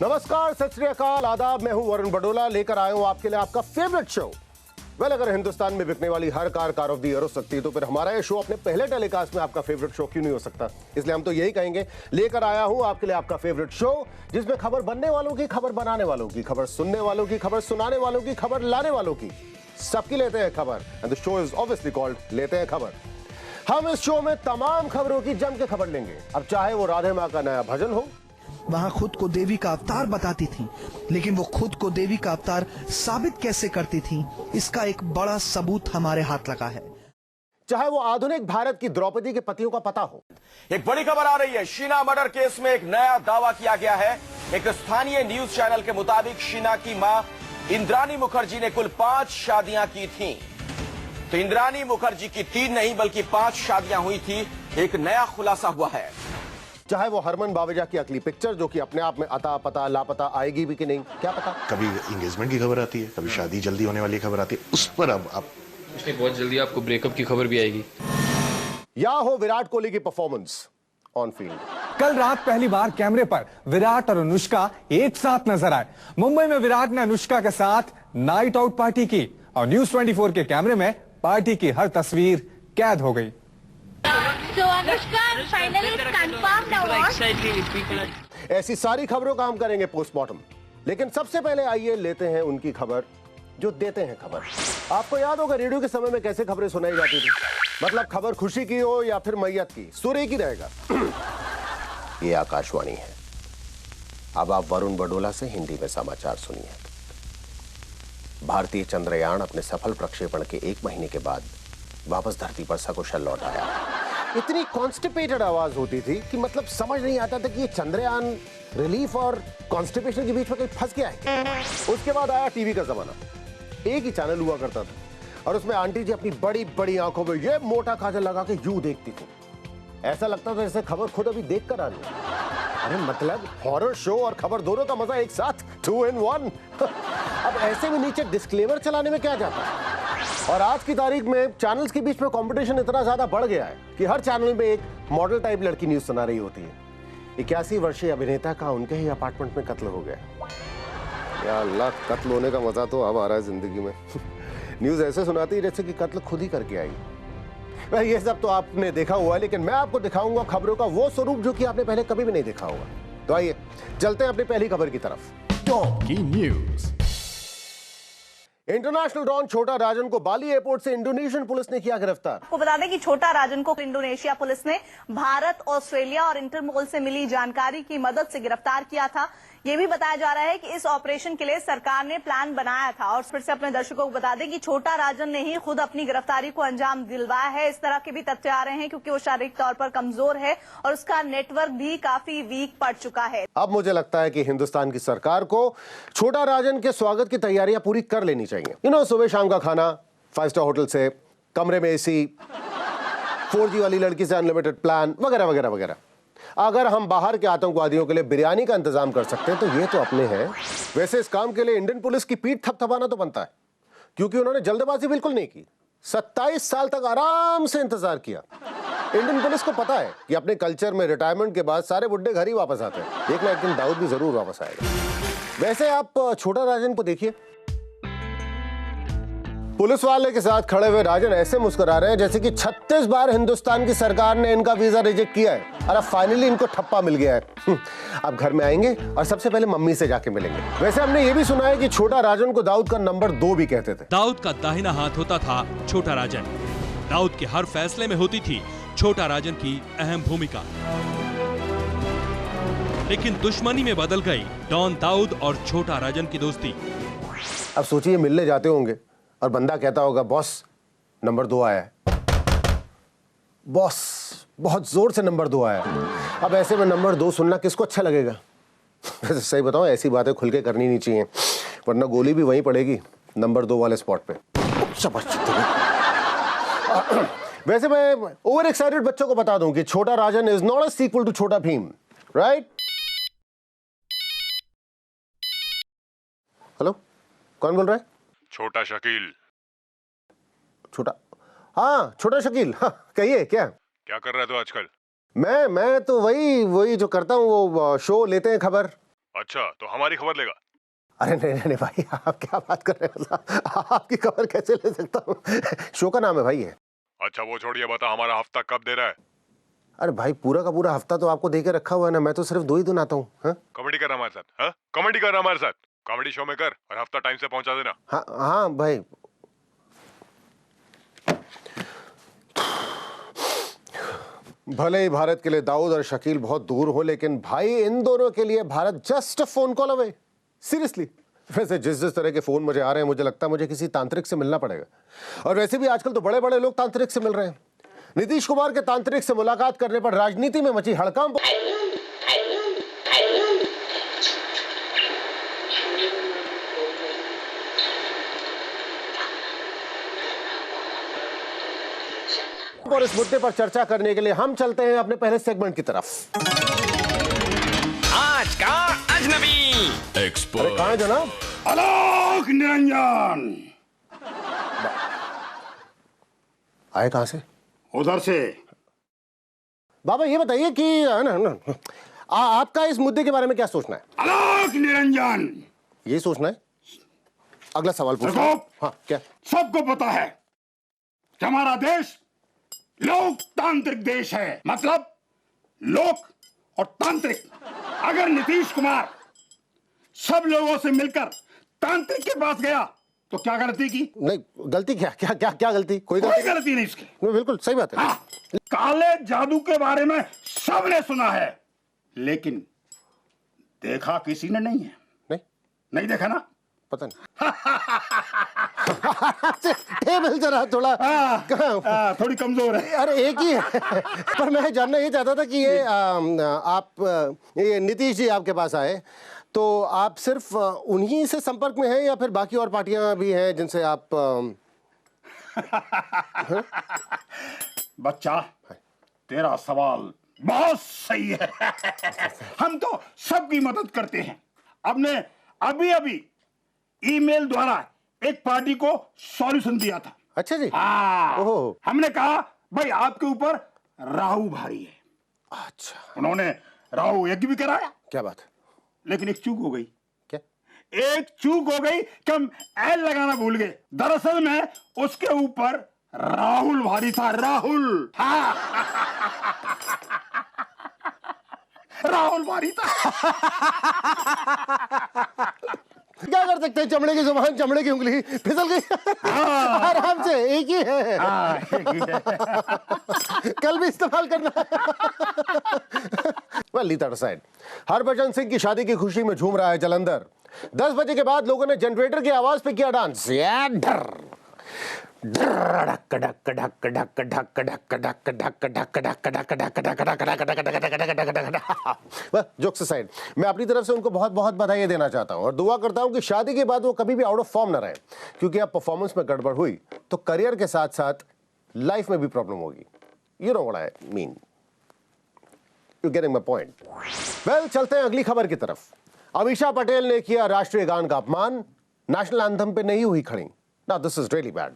नमस्कार, सत श्री अकाल, आदाब। मैं हूं वरुण बडोला, लेकर आया हूं आपके लिए आपका फेवरेट शो। अगर हिंदुस्तान में बिकने वाली हर कार ऑफ द ईयर हो सकती है तो फिर हमारा ये शो अपने पहले टेलीकास्ट में आपका फेवरेट शो क्यों नहीं हो सकता। इसलिए हम तो यही कहेंगे, लेकर आया हूं आपके लिए आपका फेवरेट शो, जिसमें खबर बनने वालों की, खबर बनाने वालों की, खबर सुनने वालों की, खबर सुनाने वालों की, खबर लाने वालों की, सबकी लेते हैं खबर। And the show is obviously called लेते हैं खबर। हम इस शो में तमाम खबरों की जम के खबर लेंगे। अब चाहे वो राधे माँ का नया भजन हो, वहाँ खुद को देवी का अवतार बताती थी, लेकिन वो खुद को देवी का अवतार साबित कैसे करती थी, इसका एक बड़ा सबूत हमारे हाथ लगा है। चाहे वो आधुनिक भारत की द्रौपदी के पतियों का पता हो। एक बड़ी खबर आ रही है। शीना मर्डर केस में एक नया दावा किया गया है। एक स्थानीय न्यूज चैनल के मुताबिक शीना की मां इंद्रानी मुखर्जी ने कुल 5 शादियां की थीं। तो इंद्रानी मुखर्जी की 3 नहीं बल्कि 5 शादियां हुई थी। एक नया खुलासा हुआ है। चाहे वो हरमन बावेजा की अगली पिक्चर, जो कि अपने आप में अता पता लापता आएगी भी कि नहीं, क्या पता। कभी एंगेजमेंट की खबर आती है, कभी शादी जल्दी होने वाली खबर आती है, उस पर अब आप बहुत जल्दी आपको ब्रेकअप की खबर भी आएगी। या हो विराट कोहली की परफॉर्मेंस ऑन फील्ड। कल रात पहली बार कैमरे पर विराट और अनुष्का एक साथ नजर आए। मुंबई में विराट ने अनुष्का के साथ नाइट आउट पार्टी की और न्यूज 24 के कैमरे में पार्टी की हर तस्वीर कैद हो गई। ऐसी सारी खबरों का हम करेंगे पोस्टमार्टम, लेकिन सबसे पहले आइए लेते हैं उनकी खबर जो देते हैं खबर। आपको याद होगा रेडियो के समय में कैसे खबरें सुनाई जाती थी, मतलब खबर खुशी की हो या फिर मैयत की, सुर एक ही रहेगा। ये आकाशवाणी है। अब आप वरुण बडोला से हिंदी में समाचार सुनिए। भारतीय चंद्रयान अपने सफल प्रक्षेपण के 1 महीने के बाद वापस धरती पर सकुशल लौट आया। इतनी कॉन्स्टिपेटेड आवाज होती थी कि मतलब समझ नहीं आता था कि ये चंद्रयान रिलीफ और कॉन्स्टिपेशन के बीच में कहीं फंस गया है। उसके बाद आया टीवी का जमाना। एक ही चैनल हुआ करता था और उसमें आंटी जी अपनी बड़ी बड़ी आंखों में ये मोटा काजल लगा के यूं देखती थी। ऐसा लगता था जैसे खबर खुद अभी देख कर आ रही है। अरे मतलब हॉरर शो और खबर दोनों का मजा एक साथ, 2 in 1। अब ऐसे में नीचे डिस्क्लेमर चलाने में क्या जाता है। और आज की तारीख में चैनल्स के बीच में कंपटीशन इतना ज्यादा बढ़ गया है कि हर चैनल में एक मॉडल टाइप लड़की न्यूज सुना रही होती है। 81 वर्षीय अभिनेता का उनके ही अपार्टमेंट में कत्ल हो गया। या अल्लाह, कत्ल होने का मजा तो अब आ रहा है जिंदगी में। न्यूज ऐसे सुनाती है जैसे कि कत्ल खुद ही करके आई। वह ये सब तो आपने देखा हुआ है, लेकिन मैं आपको दिखाऊंगा खबरों का वो स्वरूप जो कि आपने पहले कभी भी नहीं देखा होगा। तो आइए चलते हैं अपनी पहली खबर की तरफ। टॉप की न्यूज। इंटरनेशनल डॉन छोटा राजन को बाली एयरपोर्ट से इंडोनेशियन पुलिस ने किया गिरफ्तार। आपको बता दें कि छोटा राजन को इंडोनेशिया पुलिस ने भारत, ऑस्ट्रेलिया और इंटरपोल से मिली जानकारी की मदद से गिरफ्तार किया था। ये भी बताया जा रहा है कि इस ऑपरेशन के लिए सरकार ने प्लान बनाया था। और फिर से अपने दर्शकों को बता दें कि छोटा राजन ने ही खुद अपनी गिरफ्तारी को अंजाम दिलवाया है। इस तरह के भी तथ्य आ रहे हैं क्योंकि वो शारीरिक तौर पर कमजोर है और उसका नेटवर्क भी काफी वीक पड़ चुका है। अब मुझे लगता है कि हिंदुस्तान की सरकार को छोटा राजन के स्वागत की तैयारियां पूरी कर लेनी चाहिए। सुबह शाम का खाना 5 स्टार होटल से, कमरे में एसी, 4G वाली लड़की से अनलिमिटेड प्लान वगैरह वगैरह वगैरह। अगर हम बाहर के आतंकवादियों के लिए बिरयानी का इंतजाम कर सकते हैं तो ये तो अपने हैं। वैसे इस काम के लिए इंडियन पुलिस की पीठ थपथपाना तो बनता है, क्योंकि उन्होंने जल्दबाजी बिल्कुल नहीं की। 27 साल तक आराम से इंतजार किया। इंडियन पुलिस को पता है कि अपने कल्चर में रिटायरमेंट के बाद सारे बुड्ढे घर ही वापस आते हैं। एक ना एक दिन दाऊद भी जरूर वापस आएगा। वैसे आप छोटा राजन को देखिए, पुलिस वाले के साथ खड़े हुए राजन ऐसे मुस्कुरा रहे हैं जैसे कि 36 बार हिंदुस्तान की सरकार ने इनका वीजा रिजेक्ट किया है और अब फाइनली इनको ठप्पा मिल गया है। अब घर में आएंगे और सबसे पहले मम्मी से जाके मिलेंगे। वैसे हमने ये भी सुना है कि छोटा राजन को दाऊद का नंबर 2 भी कहते थे। दाऊद का दाहिना हाथ होता था छोटा राजन। दाऊद के हर फैसले में होती थी छोटा राजन की अहम भूमिका। लेकिन दुश्मनी में बदल गई डॉन दाऊद और छोटा राजन की दोस्ती। अब सोचिए, मिलने जाते होंगे और बंदा कहता होगा, बॉस नंबर 2 आया है। बॉस बहुत जोर से नंबर 2 आया है। अब ऐसे में नंबर 2 सुनना किसको अच्छा लगेगा। वैसे सही बताऊं, ऐसी बातें खुल के करनी नहीं चाहिए, वरना गोली भी वहीं पड़ेगी, नंबर 2 वाले स्पॉट पे। वैसे मैं ओवर एक्साइटेड बच्चों को बता दूं कि Chhota Rajan is not a sequel to Chhota Bheem, right? Hello, कौन बोल रहा है? छोटा शकील। छोटा, हाँ छोटा शकील, हाँ कहिए। क्या कर रहा है तू आजकल? मैं तो वही जो करता हूँ, वो शो लेते हैं खबर। अच्छा, तो हमारी खबर लेगा? अरे नहीं भाई, आप क्या बात कर रहे हो? आपकी खबर कैसे ले सकता हूँ? शो का नाम है भाई ये। अच्छा वो छोड़िए, बता हमारा हफ्ता कब दे रहा है? अरे भाई पूरा का पूरा हफ्ता तो आपको दे के रखा हुआ है ना, मैं तो सिर्फ 2 ही दिन आता हूँ। कॉमेडी कर हमारे साथ, हाँ? कॉमेडी कर हमारे साथ, कॉमेडी शो में कर और हफ्ता टाइम से पहुंचा देना। हाँ हाँ भाई। भले ही भारत के लिए दाऊद और शकील बहुत दूर हो, लेकिन भाई इन दोनों के लिए Bharat just phone call away. Seriously. वैसे जिस तरह के फोन मुझे आ रहे हैं, मुझे लगता है मुझे किसी तांत्रिक से मिलना पड़ेगा। और वैसे भी आजकल तो बड़े बड़े लोग तांत्रिक से मिल रहे हैं। नीतीश कुमार के तांत्रिक से मुलाकात करने पर राजनीति में मची हड़कंप। और इस मुद्दे पर चर्चा करने के लिए हम चलते हैं अपने पहले सेगमेंट की तरफ। आज का अजनबी अरे कहाँ है जनाब? आलोक निरंजन आए कहां से? उधर से। बाबा ये बताइए कि आपका इस मुद्दे के बारे में क्या सोचना है? आलोक निरंजन ये सोचना है? अगला सवाल पूछो। हाँ क्या? सबको पता है कि हमारा देश लोकतांत्रिक देश है, मतलब लोक और तांत्रिक। अगर नीतीश कुमार सब लोगों से मिलकर तांत्रिक के पास गया तो क्या गलती की? नहीं गलती क्या क्या क्या क्या गलती? कोई गलती नहीं इसकी। बिल्कुल सही बात है। हाँ, काले जादू के बारे में सबने सुना है, लेकिन देखा किसी ने नहीं है। नहीं देखा ना? पता नहीं। टेबल जरा थोड़ा थोड़ी कमजोर है। अरे एक ही है। पर मैं जानना ये चाहता था कि ये आप ये नीतीश जी आपके पास आए तो आप सिर्फ उन्हीं से संपर्क में हैं या फिर बाकी और पार्टियां भी हैं जिनसे आप बच्चा तेरा सवाल बहुत सही है। हम तो सबकी मदद करते हैं। अभी ईमेल द्वारा एक पार्टी को सॉल्यूशन दिया था। अच्छा जी। हाँ, हमने कहा भाई आपके ऊपर राहु भारी है। अच्छा। उन्होंने राहु यज्ञ भी कराया। क्या बात है? लेकिन एक चूक हो गई। क्या? एक चूक हो गई कि हम एल लगाना भूल गए। दरअसल में उसके ऊपर राहुल भारी था। राहुल। हाँ। राहुल भारी था। क्या कर सकते हैं? चमड़े की जुबान, चमड़े की उंगली फिसल गई। आराम से, एक ही है। कल भी इस्तेमाल करना। Litre side. हरभजन सिंह की शादी की खुशी में झूम रहा है जालंधर। 10 बजे के बाद लोगों ने जनरेटर की आवाज पे किया डांस। जोक्स साइड, मैं अपनी तरफ से उनको बहुत बहुत बधाई देना चाहता हूं और दुआ करता हूं कि शादी के बाद वो कभी भी आउट ऑफ फॉर्म ना रहे, क्योंकि अब परफॉर्मेंस में गड़बड़ हुई तो करियर के साथ साथ लाइफ में भी प्रॉब्लम होगी। You know what I mean, you getting my point? Well, चलते हैं अगली खबर की तरफ। अमीषा पटेल ने किया राष्ट्रीय गान का अपमान, नेशनल एंथम पे नहीं हुई खड़ी। ना दिस इज रियली बैड।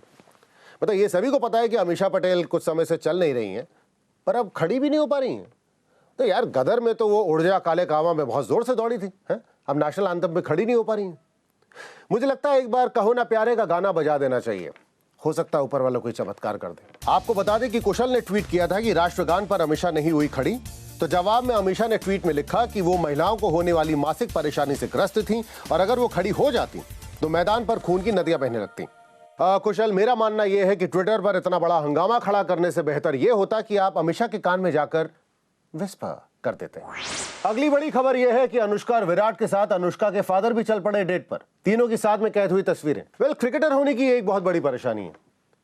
मतलब ये सभी को पता है कि अमीषा पटेल कुछ समय से चल नहीं रही हैं, पर अब खड़ी भी नहीं हो पा रही हैं। तो यार गदर में तो वो उड़ जा काले कावा में बहुत जोर से दौड़ी थी, हैं? अब नेशनल एंथम पे खड़ी नहीं हो पा रही हैं। मुझे लगता है एक बार कहो ना प्यारे का गाना बजा देना चाहिए, हो सकता है ऊपर वाला कोई चमत्कार कर दे। आपको बता दें कि कुशल ने ट्वीट किया था कि राष्ट्रगान पर अमीषा नहीं हुई खड़ी, तो जवाब में अमीषा ने ट्वीट में लिखा कि वो महिलाओं को होने वाली मासिक परेशानी से ग्रस्त थी और अगर वो खड़ी हो जाती तो मैदान पर खून की नदियां बहने लगती। कुशल, मेरा मानना यह है कि ट्विटर पर इतना बड़ा हंगामा खड़ा करने से बेहतर यह होता कि आप अमीषा के कान में जाकर विस्पर कर देते हैं। अगली बड़ी खबर यह है कि अनुष्का और विराट के साथ अनुष्का के फादर भी चल पड़े डेट पर। तीनों की साथ में कैद हुई तस्वीरें। वेल, क्रिकेटर होने की एक बहुत बड़ी परेशानी है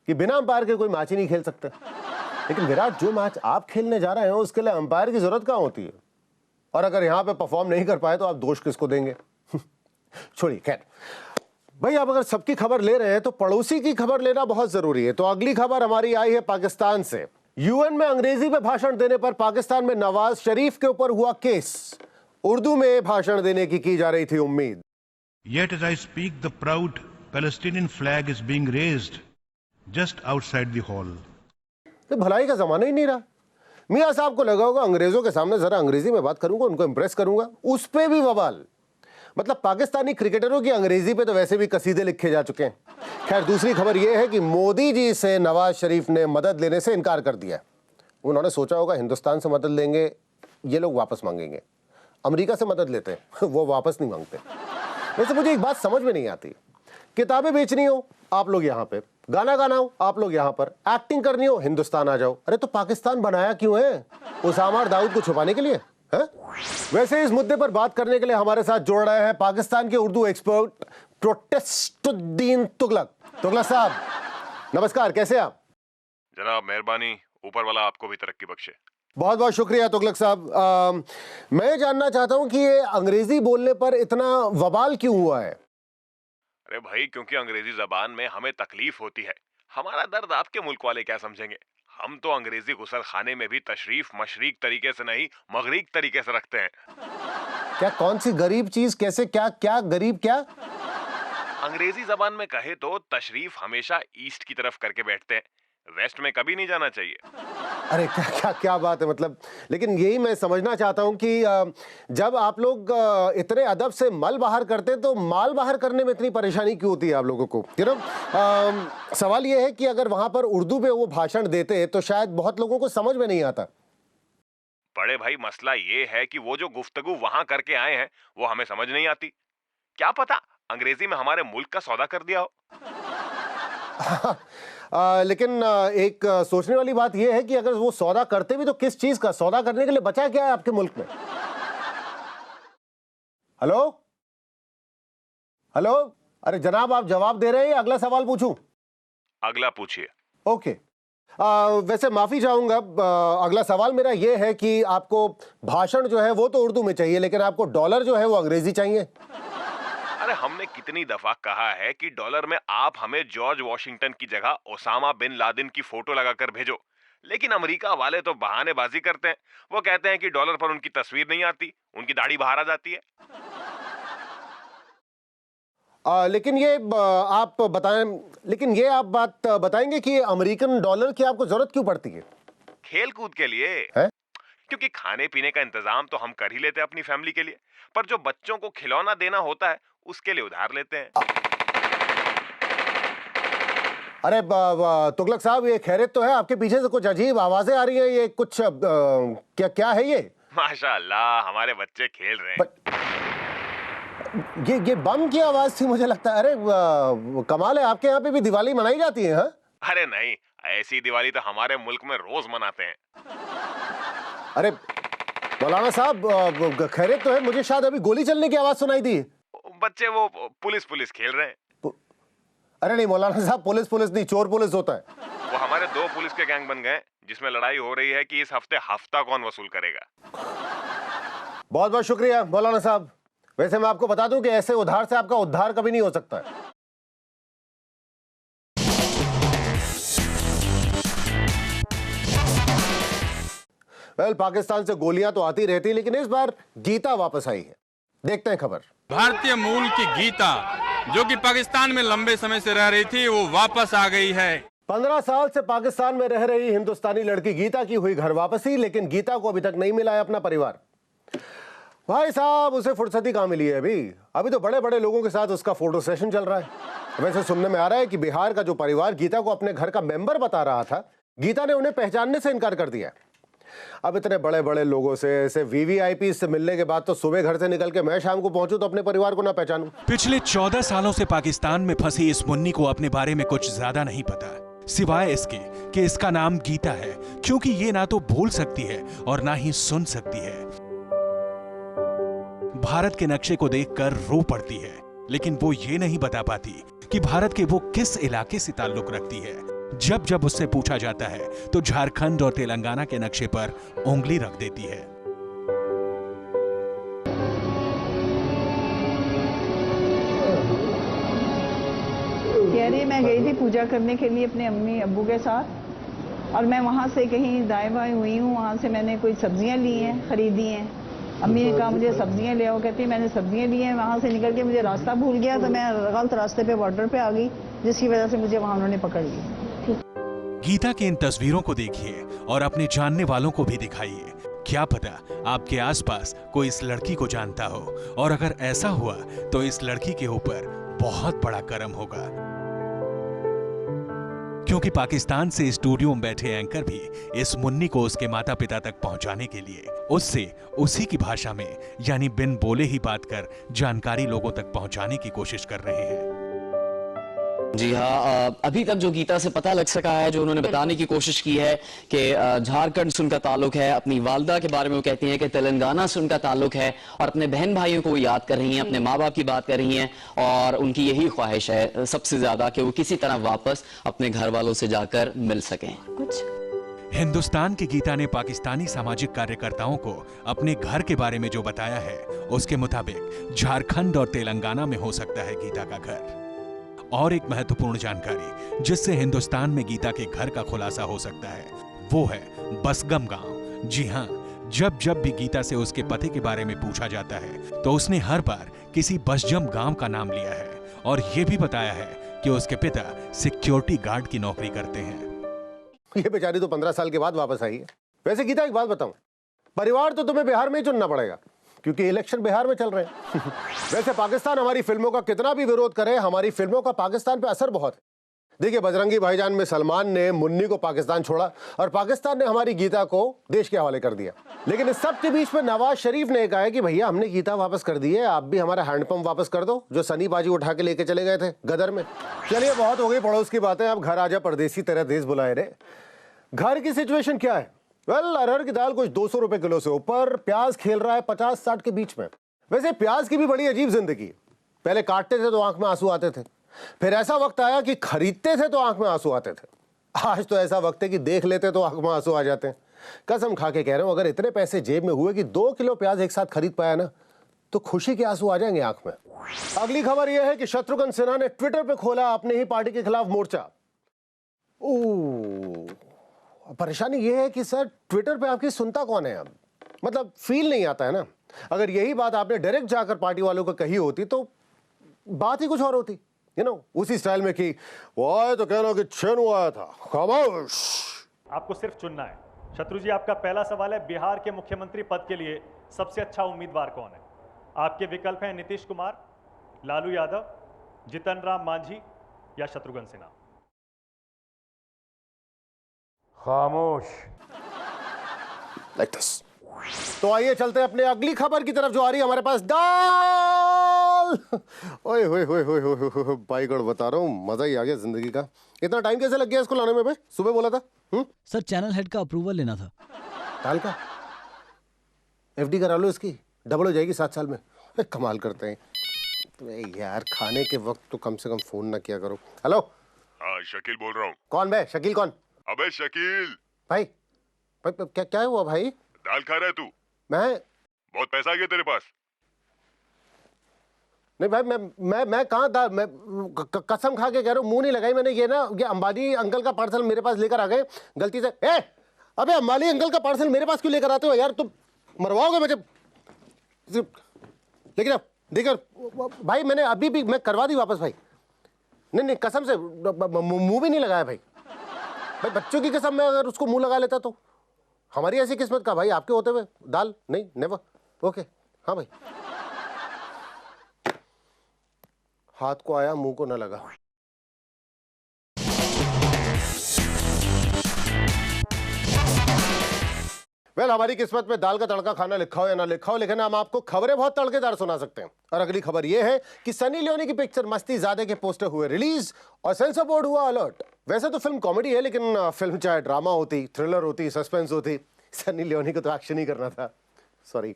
कि बिना अंपायर के कोई मैच ही नहीं खेल सकते। लेकिन विराट, जो मैच आप खेलने जा रहे हैं उसके लिए अंपायर की जरूरत कहां होती है? और अगर यहां पे परफॉर्म नहीं कर पाए तो आप दोष किसको देंगे? छोड़िए, खैर भाई, आप अगर सबकी खबर ले रहे हैं तो पड़ोसी की खबर लेना बहुत जरूरी है। तो अगली खबर हमारी आई है पाकिस्तान से। यूएन में अंग्रेजी में भाषण देने पर पाकिस्तान में नवाज शरीफ के ऊपर हुआ केस। उर्दू में भाषण देने की जा रही थी उम्मीद। Yet as I speak, the proud Palestinian flag is being raised just outside the hall. तो भलाई का जमाना ही नहीं रहा। मियां साहब को लगा होगा अंग्रेजों के सामने जरा अंग्रेजी में बात करूंगा, उनको इंप्रेस करूंगा, उस पे भी बवाल। मतलब पाकिस्तानी क्रिकेटरों की अंग्रेजी पे तो वैसे भी कसीदे लिखे जा चुके हैं। खैर, दूसरी खबर यह है कि मोदी जी से नवाज शरीफ ने मदद लेने से इनकार कर दिया। उन्होंने सोचा होगा हिंदुस्तान से मदद लेंगे, ये लोग वापस मांगेंगे। अमेरिका से मदद लेते हैं, वो वापस नहीं मांगते। वैसे मुझे एक बात समझ में नहीं आती, किताबें बेचनी हो आप लोग यहाँ पे, गाना गाना हो आप लोग यहाँ पर, एक्टिंग करनी हो हिंदुस्तान आ जाओ। अरे तो पाकिस्तान बनाया क्यों है? उसामा और दाऊद को छुपाने के लिए है? वैसे इस मुद्दे पर बात करने के लिए हमारे साथ जोड़ रहे हैं पाकिस्तान के उर्दू एक्सपर्ट प्रोटेस्टुद्दीन तुगलक। तुगलक साहब नमस्कार, कैसे आप? जनाब मेहरबानी, ऊपर वाला आपको भी तरक्की बख्शे। बहुत बहुत शुक्रिया तुगलक साहब। मैं जानना चाहता हूं कि ये अंग्रेजी बोलने पर इतना वबाल क्यों हुआ है? अरे भाई, क्योंकि अंग्रेजी जबान में हमें तकलीफ होती है। हमारा दर्द आपके मुल्क वाले क्या समझेंगे? हम तो अंग्रेजी गुसल खाने में भी तशरीफ मशरीक तरीके से नहीं, मगरीक तरीके से रखते हैं। क्या? कौन सी गरीब चीज? कैसे? क्या क्या गरीब क्या? अंग्रेजी जबान में कहे तो तशरीफ हमेशा ईस्ट की तरफ करके बैठते हैं, वेस्ट में कभी नहीं जाना चाहिए। अरे क्या क्या क्या बात है, मतलब लेकिन यही मैं समझना चाहता हूं कि जब आप लोग इतने अदब से मल बाहर करते हैं तो माल बाहर करने में इतनी परेशानी क्यों होती है आप लोगों को? सवाल यह है कि अगर वहां पर उर्दू में वो भाषण देते तो शायद बहुत लोगों को समझ में नहीं आता। बड़े भाई, मसला ये है कि वो जो गुफ्तगू वहां करके आए हैं वो हमें समझ नहीं आती। क्या पता अंग्रेजी में हमारे मुल्क का सौदा कर दिया हो। लेकिन एक सोचने वाली बात यह है कि अगर वो सौदा करते भी तो किस चीज का सौदा करने के लिए बचा क्या है आपके मुल्क में? हेलो हेलो, अरे जनाब आप जवाब दे रहे हैं या अगला सवाल पूछूं? अगला पूछिए। ओके, वैसे माफी चाहूंगा, अगला सवाल मेरा यह है कि आपको भाषण जो है वो तो उर्दू में चाहिए, लेकिन आपको डॉलर जो है वो अंग्रेजी चाहिए। अरे हमने कितनी दफा कहा है कि डॉलर में आप हमें जॉर्ज वॉशिंगटन की जगह ओसामा बिन लादेन की फोटो लगाकर भेजो, लेकिन अमेरिका वाले तो बहानेबाजी करते हैं। वो कहते हैं कि डॉलर पर उनकी तस्वीर नहीं आती, उनकी दाढ़ी बाहर आ जाती है। लेकिन ये आप बताएं, लेकिन ये आप बात बताएंगे कि अमेरिकन डॉलर की आपको जरूरत क्यों पड़ती है? खेल कूद के लिए है? क्योंकि खाने पीने का इंतजाम तो हम कर ही लेते हैं अपनी फैमिली के लिए, पर जो बच्चों को खिलौना देना होता है उसके लिए उधार लेते हैं। अरे तुगलक साहब, ये खैरियत तो है? आपके पीछे से कुछ अजीब आवाजें आ रही हैं, ये कुछ क्या क्या है ये? माशाअल्लाह, हमारे बच्चे खेल रहे हैं। ये बम की आवाज थी मुझे लगता है। अरे कमाल है, आपके यहाँ पे भी दिवाली मनाई जाती है? हाँ? अरे नहीं, ऐसी दिवाली तो हमारे मुल्क में रोज मनाते हैं। अरे मौलाना साहब, खैरियत तो है? मुझे शायद अभी गोली चलने की आवाज सुनाई दी। बच्चे वो पुलिस खेल रहे हैं। अरे नहीं मौलाना साहब, पुलिस नहीं, चोर पुलिस होता है। वो हमारे 2 पुलिस के गैंग बन गए, जिसमें लड़ाई हो रही है कि इस हफ्ते हफ्ता कौन वसूल करेगा। बहुत बहुत शुक्रिया मौलाना साहब। वैसे मैं आपको बता दूं कि ऐसे उधार से आपका उद्धार कभी नहीं हो सकता है। पाकिस्तान से गोलियां तो आती रहती, लेकिन इस बार गीता वापस आई है। देखते हैं खबर। भारतीय मूल की गीता, जो कि पाकिस्तान में लंबे समय से रह रही थी, वो वापस आ गई है। 15 साल से पाकिस्तान में रह रही हिंदुस्तानी लड़की गीता की हुई घर वापसी, लेकिन गीता को अभी तक नहीं मिला है अपना परिवार। भाई साहब, उसे फुर्सती कहां मिली है अभी तो बड़े बड़े लोगों के साथ उसका फोटो सेशन चल रहा है। वैसे सुनने में आ रहा है कि बिहार का जो परिवार गीता को अपने घर का मेंबर बता रहा था, गीता ने उन्हें पहचानने से इनकार कर दिया। अब इतने बड़े बड़े लोगों से, ऐसे वीवीआईपी से मिलने के बाद तो सुबह घर से निकल के मैं शाम को पहुंचूं तो अपने परिवार को ना पहचानूं। पिछले 14 सालों से पाकिस्तान में फंसी इस मुन्नी को अपने बारे में कुछ ज्यादा नहीं पता, सिवाय इसके कि इसका नाम गीता है, क्योंकि ये ना तो बोल सकती है और ना ही सुन सकती है। भारत के नक्शे को देखकर रो पड़ती है, लेकिन वो ये नहीं बता पाती कि भारत के वो किस इलाके से ताल्लुक रखती है। जब जब उससे पूछा जाता है तो झारखंड और तेलंगाना के नक्शे पर उंगली रख देती है। मैं गई थी पूजा करने के लिए अपने अम्मी अब्बू के साथ, और मैं वहाँ से कहीं दाएं बाएं हुई हूँ। वहाँ से मैंने कोई सब्जियाँ ली हैं, खरीदी हैं। अम्मी ने कहा मुझे सब्जियाँ ले आओ, कहती मैंने सब्जियाँ ली हैं। वहाँ से निकल के मुझे रास्ता भूल गया, तो मैं गलत रास्ते पे बॉर्डर पे आ गई, जिसकी वजह से मुझे वहाँ उन्होंने पकड़ लिया। गीता की इन तस्वीरों को देखिए और अपने जानने वालों को भी दिखाइए क्या पता आपके आसपास कोई इस लड़की को जानता हो, और अगर ऐसा हुआ तो इस लड़की के ऊपर बहुत बड़ा करम होगा, क्योंकि पाकिस्तान से स्टूडियो में बैठे एंकर भी इस मुन्नी को उसके माता पिता तक पहुंचाने के लिए उससे उसी की भाषा में यानी बिन बोले ही बात कर जानकारी लोगों तक पहुंचाने की कोशिश कर रहे हैं। जी हाँ, अभी तक जो गीता से पता लग सका है, जो उन्होंने बताने की कोशिश की है कि झारखंड से उनका ताल्लुक है, अपनी वालदा के बारे में वो कहती हैं कि तेलंगाना से उनका ताल्लुक है, और अपने बहन भाइयों को वो याद कर रही हैं, अपने माँ बाप की बात कर रही हैं, और उनकी यही ख्वाहिश है सबसे ज्यादा कि वो किसी तरह वापस अपने घर वालों से जाकर मिल सकें। हिंदुस्तान की गीता ने पाकिस्तानी सामाजिक कार्यकर्ताओं को अपने घर के बारे में जो बताया है, उसके मुताबिक झारखंड और तेलंगाना में हो सकता है गीता का घर। और एक महत्वपूर्ण जानकारी जिससे हिंदुस्तान में गीता के घर का खुलासा हो सकता है, वो है बसगम गांव। जी हां, जब जब भी गीता से उसके पति के बारे में पूछा जाता है तो उसने हर बार किसी बसजम गांव का नाम लिया है, और यह भी बताया है कि उसके पिता सिक्योरिटी गार्ड की नौकरी करते हैं। ये बेचारी तो 15 साल के बाद वापस आई है। वैसे गीता एक बात बताऊं, परिवार तो तुम्हें बिहार में ही चुनना पड़ेगा, क्योंकि इलेक्शन बिहार में चल रहे हैं। वैसे पाकिस्तान हमारी फिल्मों का कितना भी विरोध करे, हमारी फिल्मों का पाकिस्तान पे असर बहुत है। देखिए, बजरंगी भाईजान में सलमान ने मुन्नी को पाकिस्तान छोड़ा, और पाकिस्तान ने हमारी गीता को देश के हवाले कर दिया। लेकिन इस सब के बीच में नवाज शरीफ ने कहा है कि भैया हमने गीता वापस कर दी है, आप भी हमारा हैंडपंप वापस कर दो जो सनी बाजी उठा के लेके चले गए थे गदर में। चलिए, बहुत हो गई पड़ोस की बातें, अब घर आजा परदेसी, तेरा देश बुलाए रे। घर की सिचुएशन क्या है? वेल, अरहर की दाल कुछ 200 रुपए किलो से ऊपर, प्याज खेल रहा है 50-60 के बीच में। वैसे प्याज की भी बड़ी अजीब जिंदगी है। पहले काटते थे तो आंख में आंसू आते थे, फिर ऐसा वक्त आया कि खरीदते थे तो आंख में आंसू आते थे। आज तो ऐसा वक्त है कि देख लेते तो आंख में आंसू आ जाते हैं। कसम खा के कह रहा हूं, अगर इतने पैसे जेब में हुए कि 2 किलो प्याज एक साथ खरीद पाया ना, तो खुशी के आंसू आ जाएंगे आंख में। अगली खबर यह है कि शत्रुघ्न सिन्हा ने ट्विटर पे खोला अपने ही पार्टी के खिलाफ मोर्चा। परेशानी यह है कि सर, ट्विटर पे आपकी सुनता कौन है? अब मतलब फील नहीं आता है ना। अगर यही बात आपने डायरेक्ट जाकर पार्टी वालों को कही होती तो बात ही कुछ और होती, उसी स्टाइल में कि वो आए तो कहना कि छेनू आया था, खामोश। आपको सिर्फ चुनना है। शत्रु जी, आपका पहला सवाल है, बिहार के मुख्यमंत्री पद के लिए सबसे अच्छा उम्मीदवार कौन है? आपके विकल्प हैं नीतीश कुमार, लालू यादव, जीतन राम मांझी या शत्रुघ्न सिन्हा। खामोश। Like this. तो आइए चलते हैं अपने अगली खबर की तरफ जो आ रही है हमारे पास। दाल, ओए होए होए होए होए भाई गढ़ बता रहा हूँ, मजा ही आ गया जिंदगी का। इतना टाइम कैसे लग गया इसको लाने में भाई? सुबह बोला था। सर, चैनल हेड का अप्रूवल लेना था। दाल का FD करा लो, इसकी डबल हो जाएगी 7 साल में। कमाल करते हैं तो यार, खाने के वक्त तो कम से कम फोन ना किया करो। हेलो, हाँ शकील बोल रहा हूँ। कौन बे? शकील कौन? अबे शकील भाई, क्या हुआ भाई? दाल खा रहा है तू? मैं बहुत पैसा आ गया तेरे पास? नहीं भाई, मैं कहाँ दाल, मैं कसम खा के कह रहा हूँ, मुंह नहीं लगाई मैंने। ये अंबानी अंकल का पार्सल मेरे पास लेकर आ गए गलती से। अबे अंबानी अंकल का पार्सल मेरे पास क्यों लेकर आते हो यार? तुम मरवाओगे मुझे। लेकिन अब देखो भाई, मैंने अभी भी मैं करवा दी वापस भाई। नहीं कसम से मुंह भी नहीं लगाया भाई। बच्चों की कसम में अगर उसको मुंह लगा लेता तो हमारी ऐसी किस्मत का भाई, आपके होते हुए दाल नहीं, नेवर। ओके, हाँ भाई। हाथ को आया, मुंह को न लगा। वेल, हमारी किस्मत में दाल का तड़का खाना लिखा हो या ना लिखा हो, लेकिन हम आपको खबरें बहुत तड़केदार सुना सकते हैं। और अगली खबर यह है कि सनी लियोनी की पिक्चर मस्ती ज़्यादा के पोस्टर हुए रिलीज और सेंसर बोर्ड हुआ अलर्ट। वैसे तो फिल्म कॉमेडी है, लेकिन फिल्म चाहे ड्रामा होती, थ्रिलर होती, सस्पेंस होती, सनी लियोनी को तो एक्शन ही करना था। सॉरी।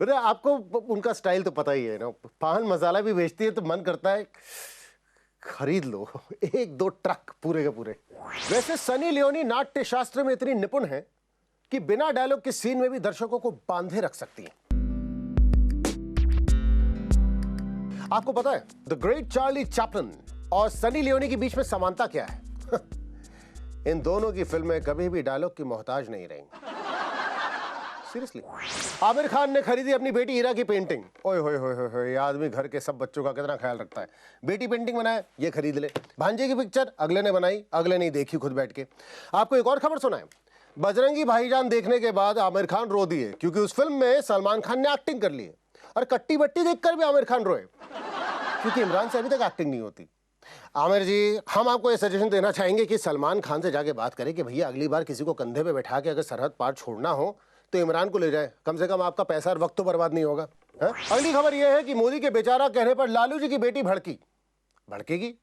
आपको उनका स्टाइल तो पता ही है ना, पान मसाला भी बेचती है तो मन करता है खरीद लो 1-2 ट्रक पूरे के पूरे। वैसे सनी लियोनी नाट्य शास्त्र में इतनी निपुण है कि बिना डायलॉग के सीन में भी दर्शकों को बांधे रख सकती हैं। आपको पता है द ग्रेट चार्ली चैपलिन और सनी लियोनी के बीच में समानता क्या है? इन दोनों की फिल्में कभी भी डायलॉग की मोहताज नहीं रहेंगी। सीरियसली। आमिर खान ने खरीदी अपनी बेटी हीरा की पेंटिंग। ओए होए होए होए, ये आदमी घर के सब बच्चों का कितना ख्याल रखता है। बेटी पेंटिंग बनाए, ये खरीद ले। भांजे की पिक्चर अगले ने बनाई, अगले ने देखी खुद बैठ के। आपको एक और खबर सुनाएं। बजरंगी भाईजान देखने के बाद आमिर खान रो दिए क्योंकि उस फिल्म में सलमान खान ने एक्टिंग कर ली है। और कट्टी बट्टी देखकर भी आमिर खान रोए क्योंकि इमरान से अभी तक एक्टिंग नहीं होती। आमिर जी, हम आपको ये सजेशन देना चाहेंगे कि सलमान खान से जाके बात करें कि भैया अगली बार किसी को कंधे पे बैठा के अगर सरहद पार छोड़ना हो तो इमरान को ले जाए, कम से कम आपका पैसा और वक्त तो बर्बाद नहीं होगा। अगली खबर यह है कि मोदी के बेचारा कहने पर लालू जी की बेटी भड़केगी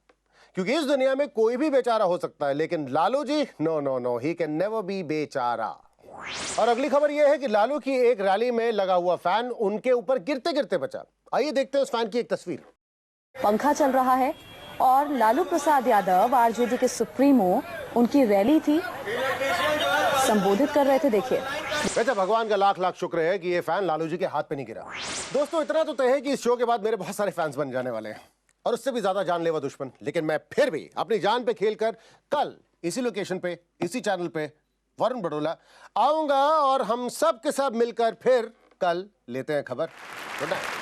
क्योंकि इस दुनिया में कोई भी बेचारा हो सकता है, लेकिन Lalu ji no no no, he can never be बेचारा। और अगली खबर यह है कि लालू की एक रैली में लगा हुआ फैन उनके ऊपर गिरते गिरते बचा। आइए देखते हैं उस फैन की एक तस्वीर। पंखा चल रहा है और लालू प्रसाद यादव आरजेडी के सुप्रीमो, उनकी रैली थी, संबोधित कर रहे थे। देखिए, वैसे भगवान का लाख लाख शुक्र है कि ये फैन लालू जी के हाथ पे नहीं गिरा। दोस्तों, इतना तो तय है कि इस शो के बाद मेरे बहुत सारे फैंस बन जाने वाले हैं और उससे भी ज्यादा जानलेवा दुश्मन, लेकिन मैं फिर भी अपनी जान पे खेलकर कल इसी लोकेशन पे, इसी चैनल पे वरुण बड़ोला आऊंगा और हम सब के सब मिलकर फिर कल लेते हैं खबर। Good night.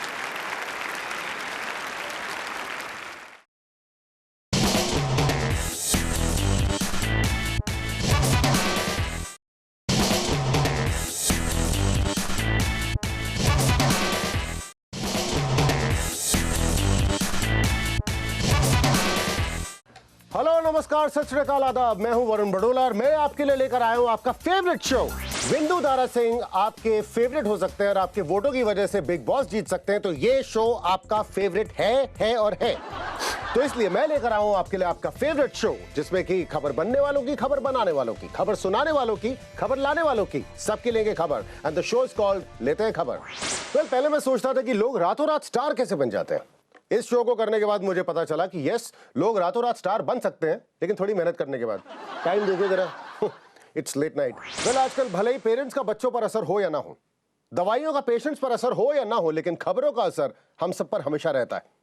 हेलो, नमस्कार, सत श्री अकाल, आदाब। मैं हूं वरुण बड़ोला और मैं आपके लिए लेकर आया हूं आपका फेवरेट शो विंदु दारा सिंह। आपके फेवरेट हो सकते हैं और आपके वोटों की वजह से बिग बॉस जीत सकते हैं, तो ये शो आपका फेवरेट है और है। तो इसलिए मैं लेकर आया हूं आपके लिए आपका फेवरेट शो जिसमें कि खबर बनने वालों की, खबर बनाने वालों की, खबर सुनाने वालों की, खबर लाने वालों की, सबके लेंगे खबर। And the show is called लेते हैं खबर। पहले मैं सोचता था कि लोग रातों रात स्टार कैसे बन जाते हैं। इस शो को करने के बाद मुझे पता चला कि यस, लोग रातों रात स्टार बन सकते हैं, लेकिन थोड़ी मेहनत करने के बाद। टाइम देखिए जरा, इट्स लेट नाइट। वेल, आजकल भले ही पेरेंट्स का बच्चों पर असर हो या ना हो, दवाइयों का पेशेंट्स पर असर हो या ना हो, लेकिन खबरों का असर हम सब पर हमेशा रहता है।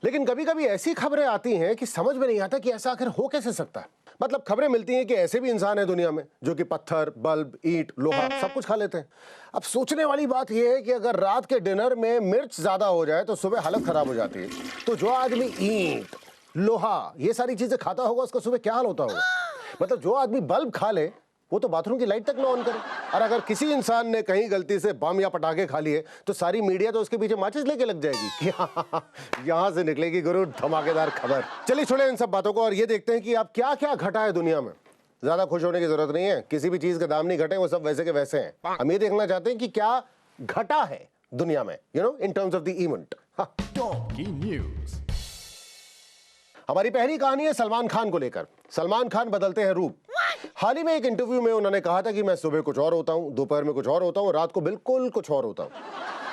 लेकिन कभी कभी ऐसी खबरें आती हैं कि समझ में नहीं आता कि ऐसा आखिर हो कैसे सकता है। मतलब खबरें मिलती हैं कि ऐसे भी इंसान है दुनिया में जो कि पत्थर, बल्ब, ईंट, लोहा सब कुछ खा लेते हैं। अब सोचने वाली बात यह है कि अगर रात के डिनर में मिर्च ज्यादा हो जाए तो सुबह हालत खराब हो जाती है। तो जो आदमी ईंट, लोहा, ये सारी चीजें खाता होगा उसका सुबह क्या हाल होता होगा। मतलब जो आदमी बल्ब खा ले वो तो बाथरूम की लाइट तक ना ऑन करे। और अगर किसी इंसान ने कहीं गलती से बम या पटाखे खा लिए तो सारी मीडिया तो उसके पीछे माचिस लेके लग जाएगी कि यहाँ से निकलेगी गुरु धमाकेदार खबर। चलिए छोड़े इन सब बातों को और ये देखते हैं कि अब क्या क्या घटा है दुनिया में। ज्यादा खुश होने की जरूरत नहीं है, किसी भी चीज के दाम नहीं घटे, वो सब वैसे के वैसे हैं। हम ये देखना चाहते हैं कि क्या घटा है दुनिया में, you know, in terms of the event. News. हमारी पहली कहानी है सलमान खान को लेकर। सलमान खान बदलते हैं रूप। हाल ही में एक इंटरव्यू में उन्होंने कहा था कि मैं सुबह कुछ और होता हूं, दोपहर में कुछ और होता हूं, रात को बिल्कुल कुछ और होता हूं।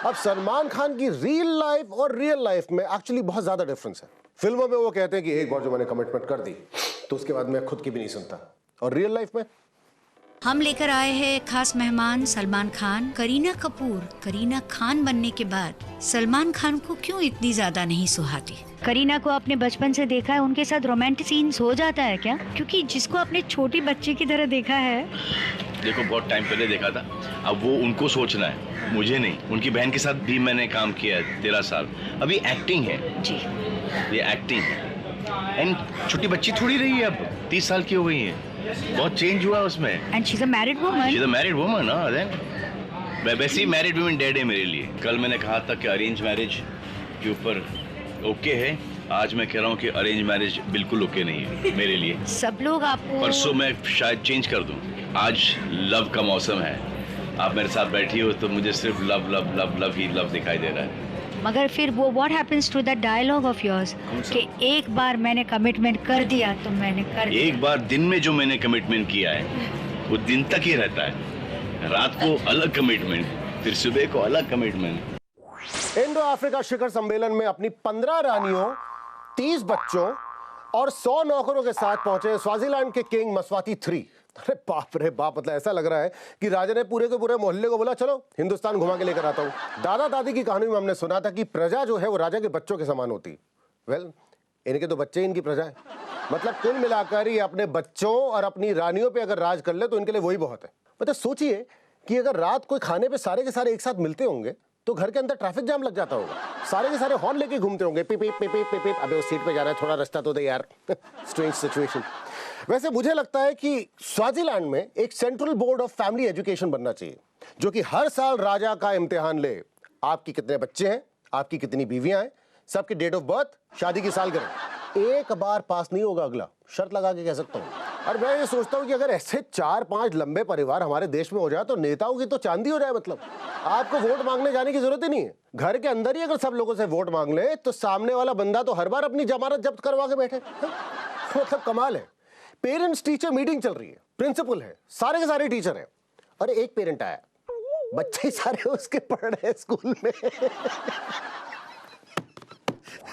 अब सलमान खान की रियल लाइफ और रियल लाइफ में एक्चुअली बहुत ज्यादा डिफरेंस है। फिल्मों में वो कहते हैं कि एक बार जो मैंने कमिटमेंट कर दी तो उसके बाद मैं खुद की भी नहीं सुनता, और रियल लाइफ में हम लेकर आए हैं खास मेहमान सलमान खान। करीना कपूर करीना खान बनने के बाद सलमान खान को क्यों इतनी ज्यादा नहीं सुहाती? करीना को आपने बचपन से देखा है, उनके साथ रोमांटिक सीन्स हो जाता है क्या? क्योंकि जिसको आपने छोटी बच्चे की तरह देखा है। देखो, बहुत टाइम पहले देखा था, अब वो उनको सोचना है, मुझे नहीं। उनकी बहन के साथ भी मैंने काम किया है 13 साल। अभी एक्टिंग है जी, ये एक्टिंग है। एंड छोटी बच्ची थोड़ी रही है, अब 30 साल की हो गई है, बहुत चेंज हुआ उसमें। And she is a married woman. She is a married woman. हां, देन वैसे ही मैरिड वुमन डेड है मेरे लिए। कल मैंने कहा था कि अरेंज मैरिज के ऊपर ओके है, आज मैं कह रहा हूँ कि अरेंज मैरिज बिल्कुल ओके नहीं है मेरे लिए। सब लोग आपको परसों मैं शायद चेंज कर दूं। आज लव का मौसम है, आप मेरे साथ बैठी हो तो मुझे सिर्फ लव लव लव लव ही लव दिखाई दे रहा है। मगर फिर वो what happens to that dialogue of yours कि एक बार मैंने कमिटमेंट कर दिया तो मैंने कर दिया। एक बार दिन में जो मैंने कमिटमेंट किया है वो दिन तक ही रहता है। रात को अलग कमिटमेंट, फिर सुबह को अलग कमिटमेंट। इंडो अफ्रीका शिखर सम्मेलन में अपनी 15 रानियों, 30 बच्चों और 100 नौकरों के साथ पहुंचे स्वाजीलैंड के किंग मस्वाती 3। अरे बाप रे बाप, मतलब ऐसा लग रहा है कि राजा ने पूरे के पूरे मोहल्ले को बोला चलो हिंदुस्तान घुमा के लेकर आता हूं। दादा दादी की कहानी में हमने सुना था कि प्रजा जो है वो राजा के बच्चों के समान होती। वेल, इनके तो बच्चे इनकी प्रजा है। मतलब कुल मिलाकर ये अपने बच्चों और अपनी रानियों पे अगर राज कर ले तो इनके लिए वही बहुत है। मतलब सोचिए कि अगर रात कोई खाने पे सारे के सारे एक साथ मिलते होंगे तो घर के अंदर ट्रैफिक जाम लग जाता होगा, सारे के सारे हॉर्न लेके घूमते होंगे, पिप पिप पिप पिप पिप। अबे उस सीट पे जा रहा है, थोड़ा रास्ता तो दे यार। Strange situation. वैसे मुझे लगता है कि स्वाजीलैंड में एक central board of family education बनना चाहिए, जो कि हर साल राजा का इम्तिहान ले। आपकी कितने बच्चे हैं, आपकी कितनी बीवियां हैं, सबकी डेट ऑफ बर्थ, शादी की सालगिरह, एक बार पास नहीं होगा अगला, शर्त लगा के कह सकता हूं। और मैं ये सोचता हूं कि अगर ऐसे 4-5 लंबे परिवार हमारे देश में हो जाए तो नेताओं की तो चांदी हो जाए। मतलब आपको वोट मांगने जाने की जरूरत ही नहीं है। घर के अंदर ही अगर सब लोगों से वोट मांग ले तो सामने वाला बंदा तो हर बार अपनी जमानत जब्त करवा के बैठे। मतलब कमाल है। पेरेंट्स टीचर मीटिंग चल रही है, प्रिंसिपल है, सारे के सारे टीचर हैं, और एक पेरेंट आया, बच्चे सारे उसके पढ़ रहे हैं स्कूल में।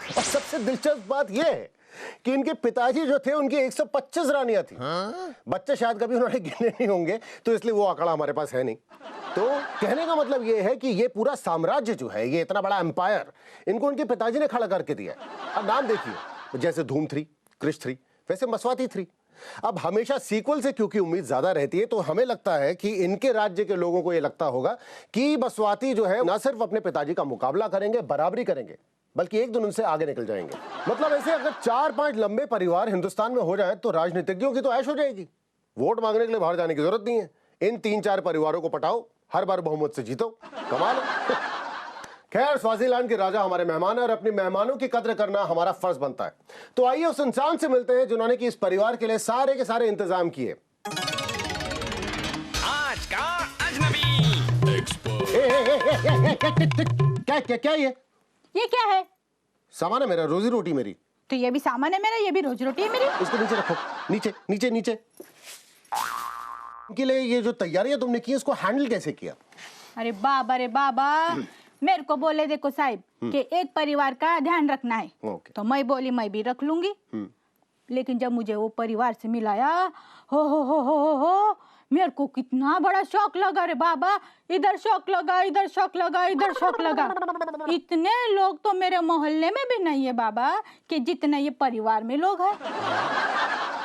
और सबसे दिलचस्प बात यह है कि इनके पिताजी जो थे उनकी 125 रानियां थी। बच्चे शायद कभी उन्होंने गिने नहीं होंगे, तो इसलिए वो आंकड़ा हमारे पास है नहीं। तो कहने का मतलब ये है कि ये पूरा साम्राज्य जो है, ये इतना बड़ा एम्पायर, इनको उनके पिताजी ने खड़ा करके दिया है। अब नाम देखिए, जैसे धूम 3, क्रिश 3, वैसे मस्वाती 3। अब हमेशा सीक्वल से क्योंकि उम्मीद ज्यादा रहती है, तो हमें लगता है कि इनके राज्य के लोगों को यह लगता होगा कि मस्वाती जो है ना सिर्फ अपने पिताजी का मुकाबला करेंगे, बराबरी करेंगे, बल्कि एक दिन उनसे आगे निकल जाएंगे। मतलब ऐसे अगर 4-5 लंबे परिवार हिंदुस्तान में हो जाए तो राजनीतिज्ञों की तो ऐश हो जाएगी। वोट मांगने के लिए बाहर जाने की जरूरत नहीं है। इन 3-4 परिवारों को पटाओ, हर बार बहुमत से जीतो, कमाल है। खैर, स्वाजीलैंड के राजा हमारे मेहमान हैं और अपने मेहमानों की कद्र करना हमारा फर्ज बनता है। तो आइए उस इंसान से मिलते हैं जिन्होंने कि इस परिवार के लिए सारे के सारे इंतजाम किए। आज का अजनबी एक्सपर्ट। क्या ये क्या है? सामान है मेरा, रोजी रोटी मेरी। तो ये भी सामान है मेरा, ये भी रोजी रोटी है मेरी। इसको नीचे रखो, नीचे नीचे नीचे। इनके लिए ये जो तैयारियां तुमने की, इसको हैंडल कैसे किया? अरे बाबा रे बाबा, मेरे को बोले देखो साहिब कि एक परिवार का ध्यान रखना है, तो मैं बोली मैं भी रख लूंगी। लेकिन जब मुझे वो परिवार से मिलाया, हो मेरे को कितना बड़ा शौक लगा रे बाबा। इधर शौक लगा, इधर शौक लगा, इधर शौक लगा। इतने लोग तो मेरे मोहल्ले में भी नहीं है बाबा कि जितने ये परिवार में लोग हैं।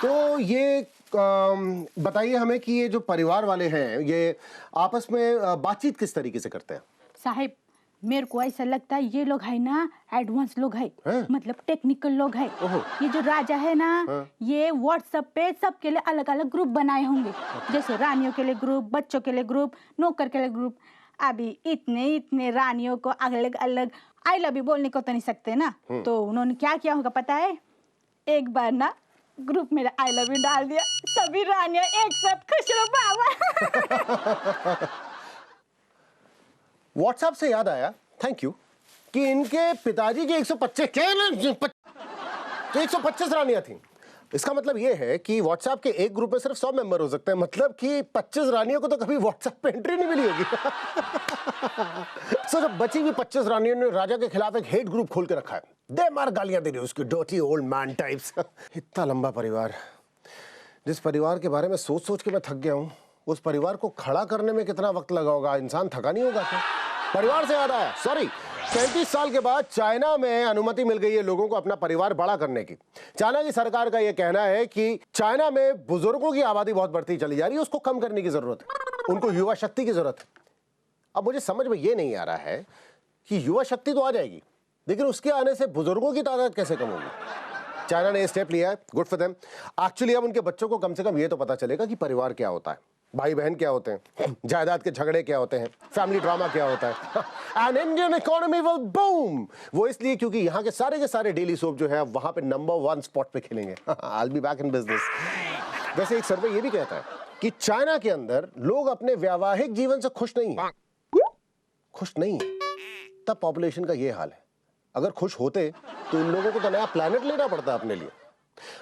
तो ये बताइए हमें कि ये जो परिवार वाले हैं, ये आपस में बातचीत किस तरीके से करते हैं? साहिब, मेरे को ऐसा लगता है ये लोग है ना एडवांस लोग है, मतलब टेक्निकल लोग है। ये जो राजा है ना, ये व्हाट्सएप पे सबके लिए अलग अलग ग्रुप बनाए होंगे, जैसे रानियों के लिए ग्रुप, बच्चों के लिए ग्रुप, नौकर के लिए ग्रुप। अभी इतने रानियों को अलग अलग आई लव यू बोलने को तो नहीं सकते ना, तो उन्होंने क्या किया होगा पता है? एक बार ना ग्रुप में आई लव यू डाल दिया, सभी रानियां एक साथ खुश रहो बाबा। व्हाट्सएप से याद आया, थैंक यू, कि इनके पिताजी की 125 रानियां थी। इसका मतलब ये है कि व्हाट्सएप के एक ग्रुप में सिर्फ 100 मेंबर हो सकते हैं, मतलब कि 25 रानियों को तो कभी व्हाट्सएप पे एंट्री नहीं मिली होगी। जब बची हुई 25 रानियों ने राजा के खिलाफ एक हेट ग्रुप खोल के रखा है, दे मार गालियां दे रही उसकी, डर्टी ओल्ड मैन टाइप्स। इतना लंबा परिवार, जिस परिवार के बारे में सोच सोच के मैं थक गया हूं, उस परिवार को खड़ा करने में कितना वक्त लगा होगा? इंसान थका नहीं होगा क्या? परिवार से याद आया, सॉरी, 35 साल के बाद चाइना में अनुमति मिल गई है लोगों को अपना परिवार बड़ा करने की। चाइना की सरकार का यह कहना है कि चाइना में बुजुर्गों की आबादी बहुत बढ़ती चली जा रही है, उसको कम करने की जरूरत है, उनको युवा शक्ति की जरूरत है। अब मुझे समझ में यह नहीं आ रहा है कि युवा शक्ति तो आ जाएगी, लेकिन उसके आने से बुजुर्गों की तादाद कैसे कम होगी? चाइना ने यह स्टेप लिया है, गुड फॉर देम। एक्चुअली अब उनके बच्चों को कम से कम यह तो पता चलेगा कि परिवार क्या होता है, भाई बहन क्या होते हैं, जायदाद के झगड़े क्या होते हैं, फैमिली ड्रामा क्या होता है। And Indian economy will boom. वो इसलिए क्योंकि यहाँ के सारे डेली सोप जो है वहां पे नंबर 1 स्पॉट पे खेलेंगे। I will be back in business. वैसे एक सर्वे ये भी कहता है कि चाइना के अंदर लोग अपने वैवाहिक जीवन से खुश नहीं है, तब पॉपुलेशन का ये हाल है। अगर खुश होते तो इन लोगों को तो नया प्लेनेट लेना पड़ता अपने लिए।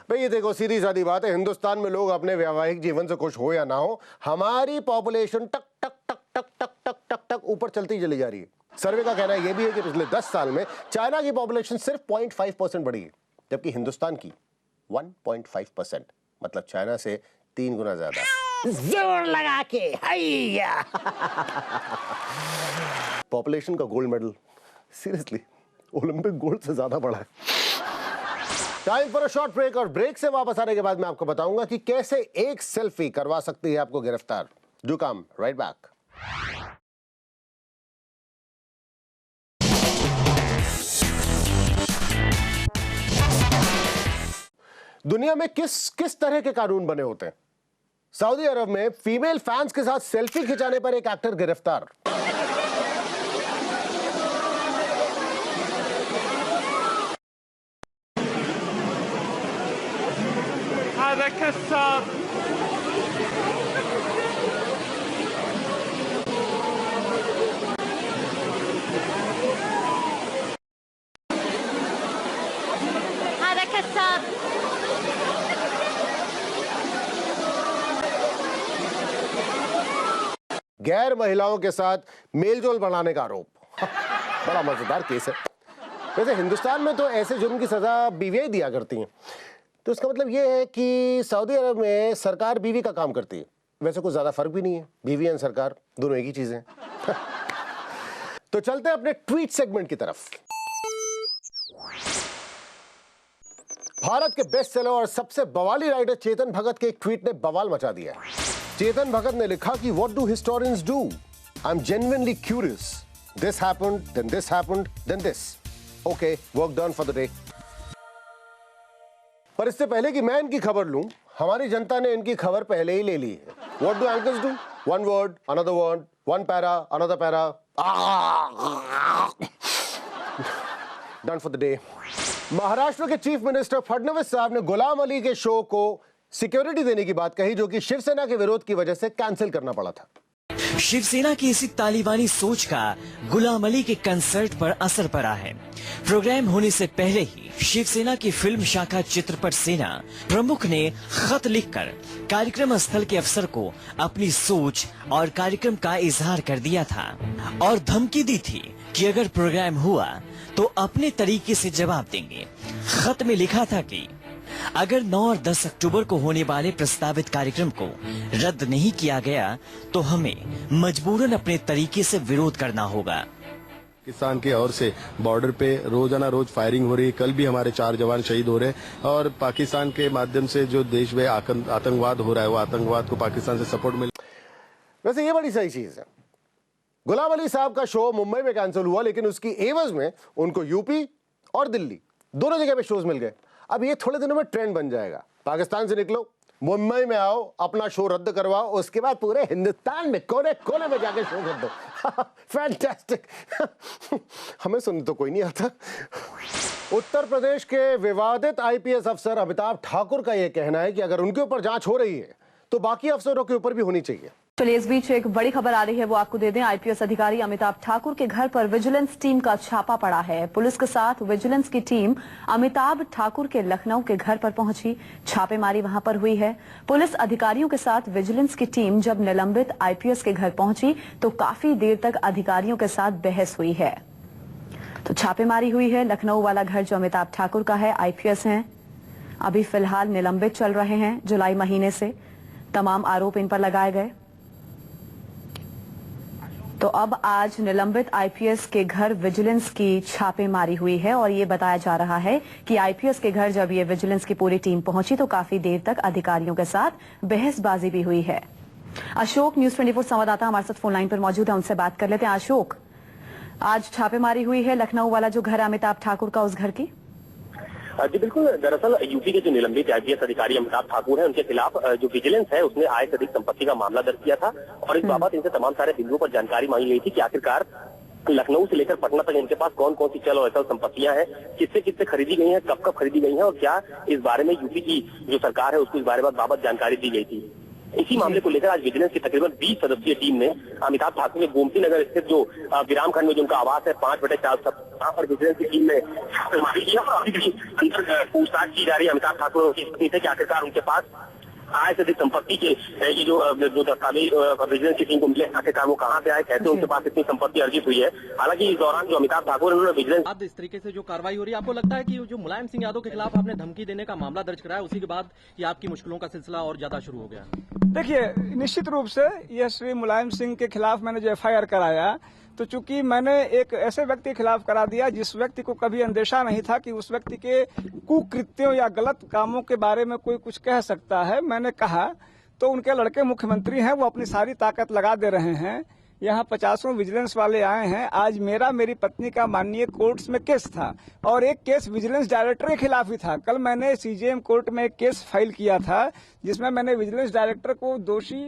भाई ये देखो, सीधी सादी बात है, हिंदुस्तान में लोग अपने वैवाहिक जीवन से खुश हो या ना हो, हमारी पॉपुलेशन टक टक टक टक टक टक टक टक ऊपर चलती चली जा रही है। सर्वे का कहना यह भी है कि पिछले 10 साल में चाइना की पॉपुलेशन सिर्फ 0.5% बढ़ी है, जबकि हिंदुस्तान की 1.5%, मतलब चाइना से 3 गुना ज्यादा। जोर लगा के हैया। पॉपुलेशन का gold medal seriously Olympic gold से ज्यादा बड़ा है। Time for a short break, और ब्रेक से वापस आने के बाद मैं आपको बताऊंगा कि कैसे एक सेल्फी करवा सकती है आपको गिरफ्तार। Do come right back. दुनिया में किस तरह के कानून बने होते हैं? सऊदी अरब में फीमेल फैंस के साथ सेल्फी खिंचाने पर एक एक्टर गिरफ्तार। गैर महिलाओं के साथ मेलजोल बनाने का आरोप। बड़ा मजेदार केस है। वैसे हिंदुस्तान में तो ऐसे जुर्म की सजा बीवियां दिया करती हैं, तो इसका मतलब यह है कि सऊदी अरब में सरकार बीवी का काम करती है। वैसे कुछ ज्यादा फर्क भी नहीं है, बीवी और सरकार दोनों एक ही चीजें हैं। तो चलते हैं अपने ट्वीट सेगमेंट की तरफ। भारत के बेस्ट सेलर और सबसे बवाली राइटर चेतन भगत के एक ट्वीट ने बवाल मचा दिया है। चेतन भगत ने लिखा कि what do historians do? I am genuinely curious. This happened, then this happened, then this. Okay, work done for the day. पर इससे पहले कि मैं इनकी खबर लूं, हमारी जनता ने इनकी खबर पहले ही ले ली है। What do anchors do? One word, another word, one para, another para. Done for the day. Maharashtra के चीफ मिनिस्टर फडणवीस साहब ने गुलाम अली के शो को सिक्योरिटी देने की बात कही, जो कि शिवसेना के विरोध की वजह से कैंसिल करना पड़ा था। शिवसेना की इसी तालिबानी सोच का गुलाम अली के कंसर्ट पर असर पड़ा है। प्रोग्राम होने से पहले ही शिवसेना की फिल्म शाखा चित्रपट सेना प्रमुख ने खत लिखकर कार्यक्रम स्थल के अफसर को अपनी सोच और कार्यक्रम का इजहार कर दिया था और धमकी दी थी कि अगर प्रोग्राम हुआ तो अपने तरीके से जवाब देंगे। खत में लिखा था कि अगर 9 और 10 अक्टूबर को होने वाले प्रस्तावित कार्यक्रम को रद्द नहीं किया गया तो हमें मजबूरन अपने तरीके से विरोध करना होगा। पाकिस्तान की ओर से बॉर्डर पे रोजाना रोज फायरिंग हो रही है। कल भी हमारे 4 जवान शहीद हो रहे हैं और पाकिस्तान के माध्यम से जो देश में आतंकवाद हो रहा है, वो आतंकवाद को पाकिस्तान से सपोर्ट मिल। वैसे ये बड़ी सही चीज है। गुलाम अली साहब का शो मुंबई में कैंसिल हुआ, लेकिन उसकी एवज में उनको यूपी और दिल्ली दोनों जगह पे शोज मिल गए। अब ये थोड़े दिनों में ट्रेंड बन जाएगा। पाकिस्तान से निकलो, मुंबई में आओ, अपना शो रद्द करवाओ, उसके बाद पूरे हिंदुस्तान में कोने कोने में जाके शो कर दो। फैंटास्टिक। हमें सुनने तो कोई नहीं आता। उत्तर प्रदेश के विवादित आईपीएस अफसर अमिताभ ठाकुर का यह कहना है कि अगर उनके ऊपर जांच हो रही है तो बाकी अफसरों के ऊपर भी होनी चाहिए। चलिए इस बीच एक बड़ी खबर आ रही है, वो आपको दे दें। आईपीएस अधिकारी अमिताभ ठाकुर के घर पर विजिलेंस टीम का छापा पड़ा है। पुलिस के साथ विजिलेंस की टीम अमिताभ ठाकुर के लखनऊ के घर पर पहुंची। छापेमारी वहां पर हुई है। पुलिस अधिकारियों के साथ विजिलेंस की टीम जब निलंबित आईपीएस के घर पहुंची तो काफी देर तक अधिकारियों के साथ बहस हुई है। तो छापेमारी हुई है। लखनऊ वाला घर जो अमिताभ ठाकुर का है, आईपीएस हैं, अभी फिलहाल निलंबित चल रहे हैं। जुलाई महीने से तमाम आरोप इन पर लगाए गए। तो अब आज निलंबित आईपीएस के घर विजिलेंस की छापेमारी हुई है और ये बताया जा रहा है कि आईपीएस के घर जब ये विजिलेंस की पूरी टीम पहुंची तो काफी देर तक अधिकारियों के साथ बहसबाजी भी हुई है। अशोक, न्यूज़ 24 संवाददाता हमारे साथ फोन लाइन पर मौजूद है, उनसे बात कर लेते हैं। अशोक, आज छापेमारी हुई है लखनऊ वाला जो घर है अमिताभ ठाकुर का, उस घर की। जी बिल्कुल। दरअसल यूपी के जो निलंबित आईपीएस अधिकारी अमिताभ ठाकुर है, उनके खिलाफ जो विजिलेंस है उसने आय से अधिक संपत्ति का मामला दर्ज किया था और इस बाबत इनसे तमाम सारे बिंदुओं पर जानकारी मांगी गई थी कि आखिरकार लखनऊ से लेकर पटना तक इनके पास कौन कौन सी चल और अचल संपत्तियां हैं, किससे किससे खरीदी गई हैं, कब कब खरीदी गई हैं और क्या इस बारे में यूपी की जो सरकार है उसको इस बाबत जानकारी दी गई थी। इसी मामले को लेकर आज विजिलेंस की तकरीबन 20 सदस्यीय टीम ने अमिताभ ठाकुर के गोमती नगर स्थित जो विराम खंड में जो उनका आवास है 5/4 वहां पर विजिलेंस की टीम ने छापेमारी की और अभी भी पूछताछ की जा रही है अमिताभ ठाकुर की पत्नी से कि आखिरकार उनके पास आय से अधिक संपत्ति के ये जो दस्तावेज विजिलेंस की टीम को मिले, आखिरकार वो कहाँ से आए, कैसे उनके पास इतनी संपत्ति अर्जित हुई है। हालांकि इस दौरान जो अमिताभ ठाकुर उन्होंने विजिलेंस अब इस तरीके से जो कार्रवाई हो रही है, आपको लगता है कि जो मुलायम सिंह यादव के खिलाफ आपने धमकी देने का मामला दर्ज कराया उसी के बाद ये आपकी मुश्किलों का सिलसिला और ज्यादा शुरू हो गया? देखिए, निश्चित रूप से यह श्री मुलायम सिंह के खिलाफ मैंने जो एफआईआर कराया तो चूंकि मैंने एक ऐसे व्यक्ति के खिलाफ करा दिया जिस व्यक्ति को कभी अंदेशा नहीं था कि उस व्यक्ति के कुकृत्यों या गलत कामों के बारे में कोई कुछ कह सकता है। मैंने कहा तो उनके लड़के मुख्यमंत्री हैं, वो अपनी सारी ताकत लगा दे रहे हैं यहाँ 50 विजिलेंस वाले आए हैं। आज मेरा मेरी पत्नी का माननीय कोर्ट्स में केस था और एक केस विजिलेंस डायरेक्टर के खिलाफ ही था। कल मैंने सीजेएम कोर्ट में एक केस फाइल किया था जिसमें मैंने विजिलेंस डायरेक्टर को दोषी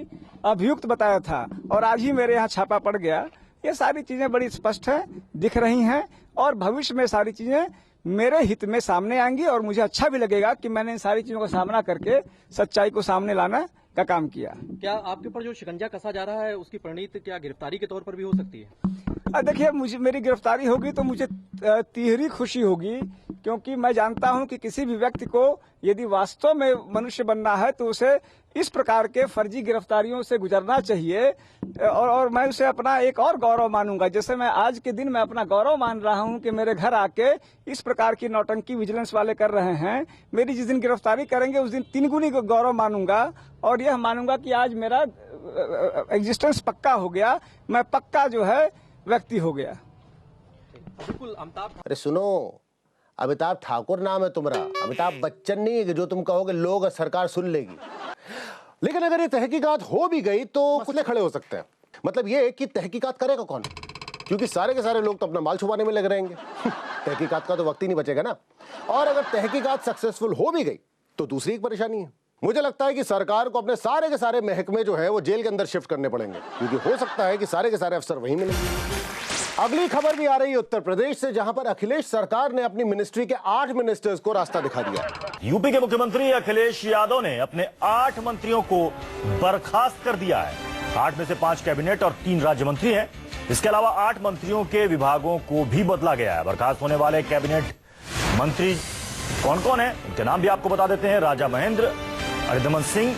अभियुक्त बताया था और आज ही मेरे यहाँ छापा पड़ गया। ये सारी चीजें बड़ी स्पष्ट है, दिख रही हैं और भविष्य में सारी चीजें मेरे हित में सामने आएंगी और मुझे अच्छा भी लगेगा कि मैंने इन सारी चीजों का सामना करके सच्चाई को सामने लाना का काम किया। क्या आपके ऊपर जो शिकंजा कसा जा रहा है उसकी परिणति क्या गिरफ्तारी के तौर पर भी हो सकती है? देखिए, मुझे मेरी गिरफ्तारी होगी तो मुझे तिहरी खुशी होगी, क्योंकि मैं जानता हूं कि किसी भी व्यक्ति को यदि वास्तव में मनुष्य बनना है तो उसे इस प्रकार के फर्जी गिरफ्तारियों से गुजरना चाहिए और मैं उसे अपना एक और गौरव मानूंगा। जैसे मैं आज के दिन में अपना गौरव मान रहा हूं कि मेरे घर आके इस प्रकार की नौटंकी विजिलेंस वाले कर रहे हैं, मेरी जिस दिन गिरफ्तारी करेंगे उस दिन 3 गुनी गौरव मानूंगा और यह मानूंगा कि आज मेरा एग्जिस्टेंस पक्का हो गया, मैं पक्का जो है व्यक्ति हो गया। बिल्कुल। अरे सुनो, अमिताभ ठाकुर नाम है तुम्हारा, अमिताभ बच्चन नहीं है कि जो तुम कहोगे लोग सरकार सुन लेगी। लेकिन अगर ये तहकीकात हो भी गई तो कुछ खड़े हो सकते हैं। मतलब ये कि तहकीकात करेगा कौन, क्योंकि सारे के सारे लोग तो अपना माल छुपाने में लग रहेंगे। तहकीकात का तो वक्त ही नहीं बचेगा ना। और अगर तहकीकात सक्सेसफुल हो भी गई तो दूसरी एक परेशानी है। मुझे लगता है कि सरकार को अपने सारे के सारे महकमे जो है वो जेल के अंदर शिफ्ट करने पड़ेंगे, क्योंकि हो सकता है कि सारे के सारे अफसर वहीं मिलेंगे। अगली खबर भी आ रही है उत्तर प्रदेश से, जहां पर अखिलेश सरकार ने अपनी मिनिस्ट्री के 8 मिनिस्टर्स को रास्ता दिखा दिया। यूपी के मुख्यमंत्री अखिलेश यादव ने अपने 8 मंत्रियों को बर्खास्त कर दिया है। 8 में से 5 कैबिनेट और 3 राज्य मंत्री हैं। इसके अलावा 8 मंत्रियों के विभागों को भी बदला गया है। बर्खास्त होने वाले कैबिनेट मंत्री कौन कौन है, उनके नाम भी आपको बता देते हैं। राजा महेंद्र, अरिदमन सिंह,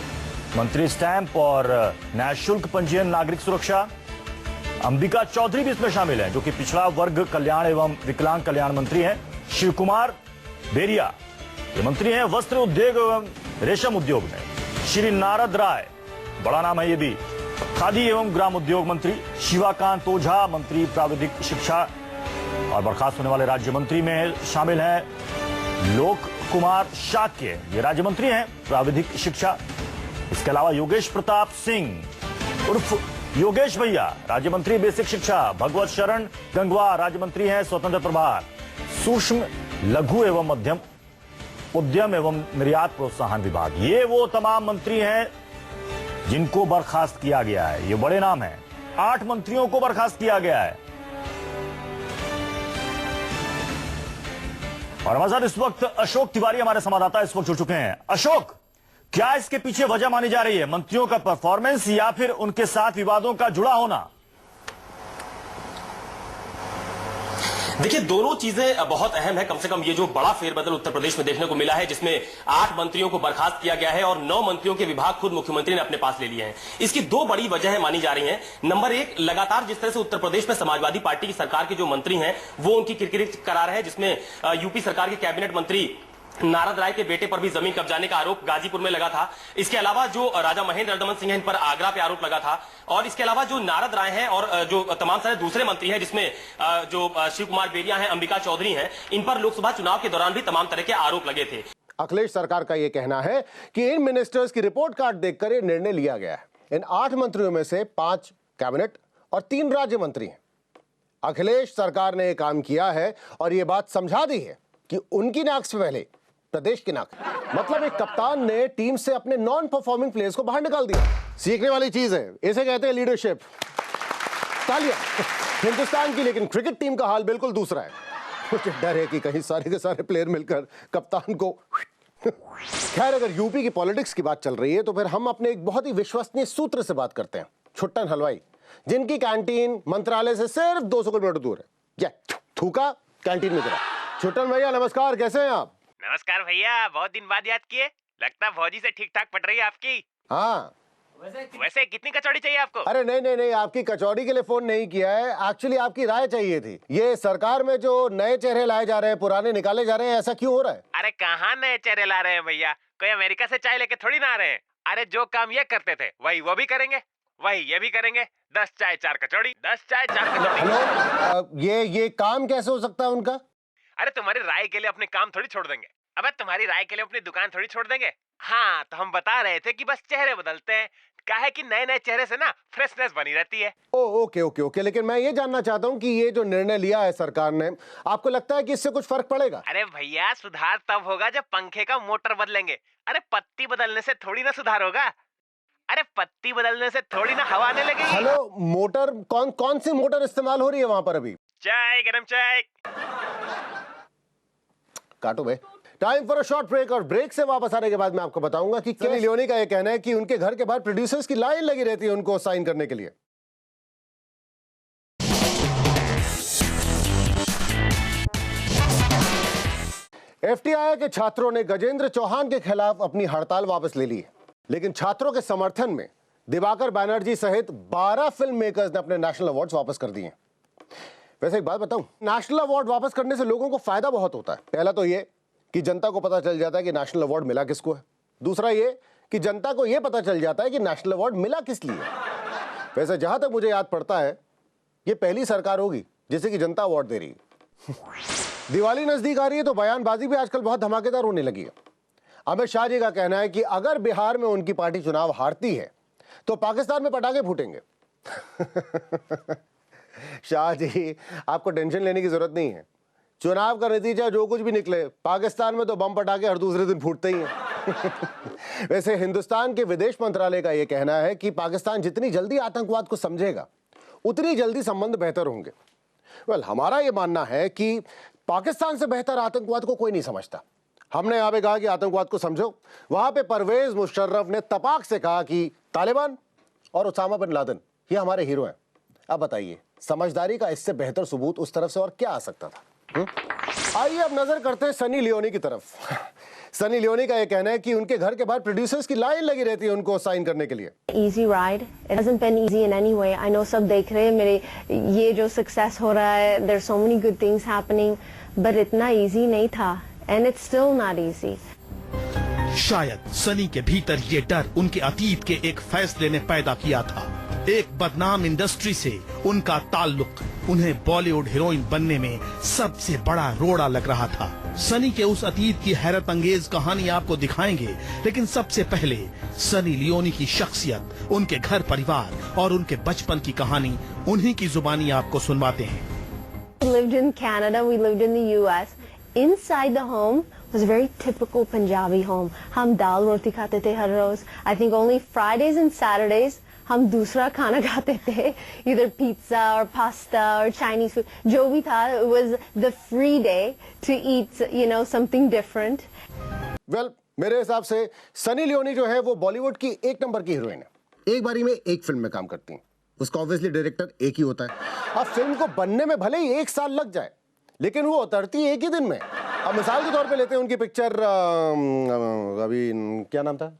मंत्री स्टैंप और न्याय शुल्क पंजीयन नागरिक सुरक्षा। अंबिका चौधरी भी इसमें शामिल हैं, जो कि पिछड़ा वर्ग कल्याण एवं विकलांग कल्याण मंत्री हैं। शिव कुमार बेरिया ये मंत्री हैं वस्त्र उद्योग एवं रेशम उद्योग में। श्री नारद राय, बड़ा नाम है ये भी, खादी एवं ग्राम उद्योग मंत्री। शिवाकांत ओझा, मंत्री प्राविधिक शिक्षा। और बर्खास्त होने वाले राज्य मंत्री में शामिल हैं लोक कुमार शाक्य, ये राज्य मंत्री हैं प्राविधिक शिक्षा। इसके अलावा योगेश प्रताप सिंह उर्फ योगेश भैया, राज्य मंत्री बेसिक शिक्षा। भगवत शरण गंगवा, राज्य मंत्री हैं स्वतंत्र प्रभार। सूक्ष्म लघु एवं मध्यम उद्यम एवं निर्यात प्रोत्साहन विभाग। ये वो तमाम मंत्री हैं जिनको बर्खास्त किया गया है। ये बड़े नाम हैं। 8 मंत्रियों को बर्खास्त किया गया है। और हमारे साथ इस वक्त अशोक तिवारी हमारे संवाददाता इस वक्त जुड़ चुके हैं। अशोक, क्या इसके पीछे वजह मानी जा रही है? मंत्रियों का परफॉर्मेंस या फिर उनके साथ विवादों का जुड़ा होना? देखिए, दोनों चीजें बहुत अहम है। कम से कम ये जो बड़ा फेरबदल उत्तर प्रदेश में देखने को मिला है, जिसमें 8 मंत्रियों को बर्खास्त किया गया है और 9 मंत्रियों के विभाग खुद मुख्यमंत्री ने अपने पास ले लिए हैं। इसकी 2 बड़ी वजह मानी जा रही हैं। नंबर 1, लगातार जिस तरह से उत्तर प्रदेश में समाजवादी पार्टी की सरकार के जो मंत्री हैं वो उनकी किरकिरी करा रहे हैं, जिसमें यूपी सरकार के कैबिनेट मंत्री नारद राय के बेटे पर भी जमीन कब्जाने का आरोप गाजीपुर में लगा था। इसके अलावा जो राजा महेंद्र अरिदमन सिंह हैं, इन पर आगरा पे आरोप लगा था। और इसके अलावा जो नारद राय हैं और जो तमाम सारे दूसरे मंत्री हैं, जिसमें जो शिव कुमार बेरिया हैं, अंबिका चौधरी हैं, इन पर लोकसभा चुनाव के दौरान भी तमाम तरह के आरोप लगे थे। अखिलेश सरकार का यह कहना है कि इन मिनिस्टर्स की रिपोर्ट कार्ड देखकर यह निर्णय लिया गया है। इन 8 मंत्रियों में से 5 कैबिनेट और 3 राज्य मंत्री हैं। अखिलेश सरकार ने यह काम किया है और यह बात समझा दी है कि उनकी नाक से पहले प्रदेश की नाक। मतलब एक कप्तान ने टीम से अपने नॉन परफॉर्मिंग प्लेयर्स को बाहर निकाल दिया। सीखने वाली चीज है, इसे कहते हैं लीडरशिप। तालियां हिंदुस्तान की, लेकिन क्रिकेट टीम का हाल बिल्कुल दूसरा है। मुझे डर है कि कहीं सारे के सारे प्लेयर मिलकर कप्तान को खैर, अगर यूपी की पॉलिटिक्स की बात चल रही है तो फिर हम अपने एक बहुत ही विश्वसनीय सूत्र से बात करते हैं। छुट्टन हलवाई, जिनकी कैंटीन मंत्रालय से सिर्फ 200 किलोमीटर दूर है। थूका कैंटीन में गिरा। छुट्टन भैया नमस्कार, कैसे हैं आप? नमस्कार भैया, बहुत दिन बाद याद किए। लगता है भौजी से ठीक ठाक पट रही है आपकी। हाँ, वैसे कितनी कचौड़ी चाहिए आपको? अरे नहीं, आपकी कचौड़ी के लिए फोन नहीं किया है। एक्चुअली आपकी राय चाहिए थी। ये सरकार में जो नए चेहरे लाए जा रहे हैं, पुराने निकाले जा रहे हैं, ऐसा क्यों हो रहा है? अरे कहाँ नए चेहरे ला रहे हैं भैया, कोई अमेरिका से चाय लेके थोड़ी ना आ रहे हैं। अरे जो काम ये करते थे वही वो भी करेंगे, वही ये भी करेंगे। 10 चाय 4 कचौड़ी, 10 चाय 4 कचौड़ी। हेलो, ये काम कैसे हो सकता है उनका? अरे तुम्हारी राय के लिए अपने काम थोड़ी छोड़ देंगे। अबे तुम्हारी राय के लिए अपनी दुकान थोड़ी छोड़ देंगे। हाँ, तो हम बता रहे थे कि बस चेहरे बदलते हैं, क्या है कि नए नए चेहरे से ना फ्रेशनेस बनी रहती है। ओके ओके ओके, लेकिन मैं ये जानना चाहता हूँ कि ये जो निर्णय लिया है सरकार ने, आपको लगता है कि इससे कुछ फर्क पड़ेगा? अरे भैया, सुधार तब होगा जब पंखे का मोटर बदलेंगे। अरे पत्ती बदलने से थोड़ी ना सुधार होगा। अरे पत्ती बदलने से थोड़ी ना हवा आने लगेगी। हेलो, मोटर कौन सी मोटर इस्तेमाल हो रही है वहां पर अभी? चाय, गरम चाय। काटो भाई। Time for a short break, और ब्रेक से वापस आने के बाद मैं आपको बताऊंगा कि सनी लियोनी का यह कहना है कि उनके घर के बाहर प्रोड्यूसर्स की लाइन लगी रहती है उनको साइन करने के लिए। एफटीआई के छात्रों ने गजेंद्र चौहान के खिलाफ अपनी हड़ताल वापस ले ली है, लेकिन छात्रों के समर्थन में दिवाकर बैनर्जी सहित 12 फिल्म मेकर्स ने अपने नेशनल अवार्ड्स वापस कर दिए। वैसे एक बात बताऊं, नेशनल अवार्ड वापस करने से लोगों को फायदा बहुत होता है। पहला तो ये कि जनता को पता चल जाता है कि नेशनल अवार्ड मिला किसको है। दूसरा ये कि जनता को यह पता चल जाता है कि नेशनल अवार्ड मिला किस लिए। वैसे जहां तक मुझे याद पड़ता है, ये पहली सरकार होगी जिसे कि जनता अवार्ड दे रही है। दिवाली नजदीक आ रही है तो बयानबाजी भी आजकल बहुत धमाकेदार होने लगी है। अमित शाह जी का कहना है कि अगर बिहार में उनकी पार्टी चुनाव हारती है तो पाकिस्तान में पटाखे फूटेंगे। शाह जी, आपको टेंशन लेने की जरूरत नहीं है। चुनाव का नतीजा जो कुछ भी निकले, पाकिस्तान में तो बम पटाखे हर दूसरे दिन फूटते ही हैं। वैसे हिंदुस्तान के विदेश मंत्रालय का यह कहना है कि पाकिस्तान जितनी जल्दी आतंकवाद को समझेगा उतनी जल्दी संबंध बेहतर होंगे। हमारा यह मानना है कि पाकिस्तान से बेहतर आतंकवाद को कोई नहीं समझता। हमने यहां पे कहा कि आतंकवाद को समझो, वहां पे परवेज मुशर्रफ ने तपाक से कहा कि तालिबान और उसामा बिन लादेन ये हमारे हीरो हैं। अब बताइए, समझदारी का इससे बेहतर सबूत उस तरफ से और क्या आ सकता था? आइए अब नजर करते हैं सनी लियोनी की तरफ। सनी लियोनी का यह कहना है कि उनके घर के बाहर प्रोड्यूसर्स की लाइन लगी रहती है उनको साइन करने के लिए। Easy ride. It hasn't been easy in any way. I know सब देख रहे हैं मेरे ये जो सक्सेस हो रहा है, there's so many good things happening, but इतना easy नहीं था, and it's still not easy. शायद सनी के भीतर ये डर उनके अतीत के एक फैसले ने पैदा किया था। एक बदनाम इंडस्ट्री से उनका ताल्लुक उन्हें बॉलीवुड हीरोइन बनने में सबसे बड़ा रोड़ा लग रहा था। सनी के उस अतीत की हैरत अंगेज कहानी आपको दिखाएंगे, लेकिन सबसे पहले सनी लियोनी की शख्सियत, उनके घर परिवार और उनके बचपन की कहानी उन्हीं की जुबानी आपको सुनवाते हैं। We lived in Canada, we lived in the US. Inside the home was a very typical Punjabi home. हम दाल रोटी खाते थे हर रोज. I think only Fridays and Saturdays हम दूसरा खाना खाते थे, either pizza or pasta or Chinese food. जो भी था, it was the free day to eat, you know, something different. Well, मेरे हिसाब से सनी लियोनी जो है वो बॉलीवुड की एक नंबर की हीरोइन है। एक बारी में एक फिल्म में काम करती हैं। उसका ऑब्वियसली डायरेक्टर एक ही होता है। अब फिल्म को बनने में भले ही 1 साल लग जाए, लेकिन वो उतरती एक ही दिन में। अब मिसाल के तौर पे लेते हैं उनकी पिक्चर, अभी क्या नाम था?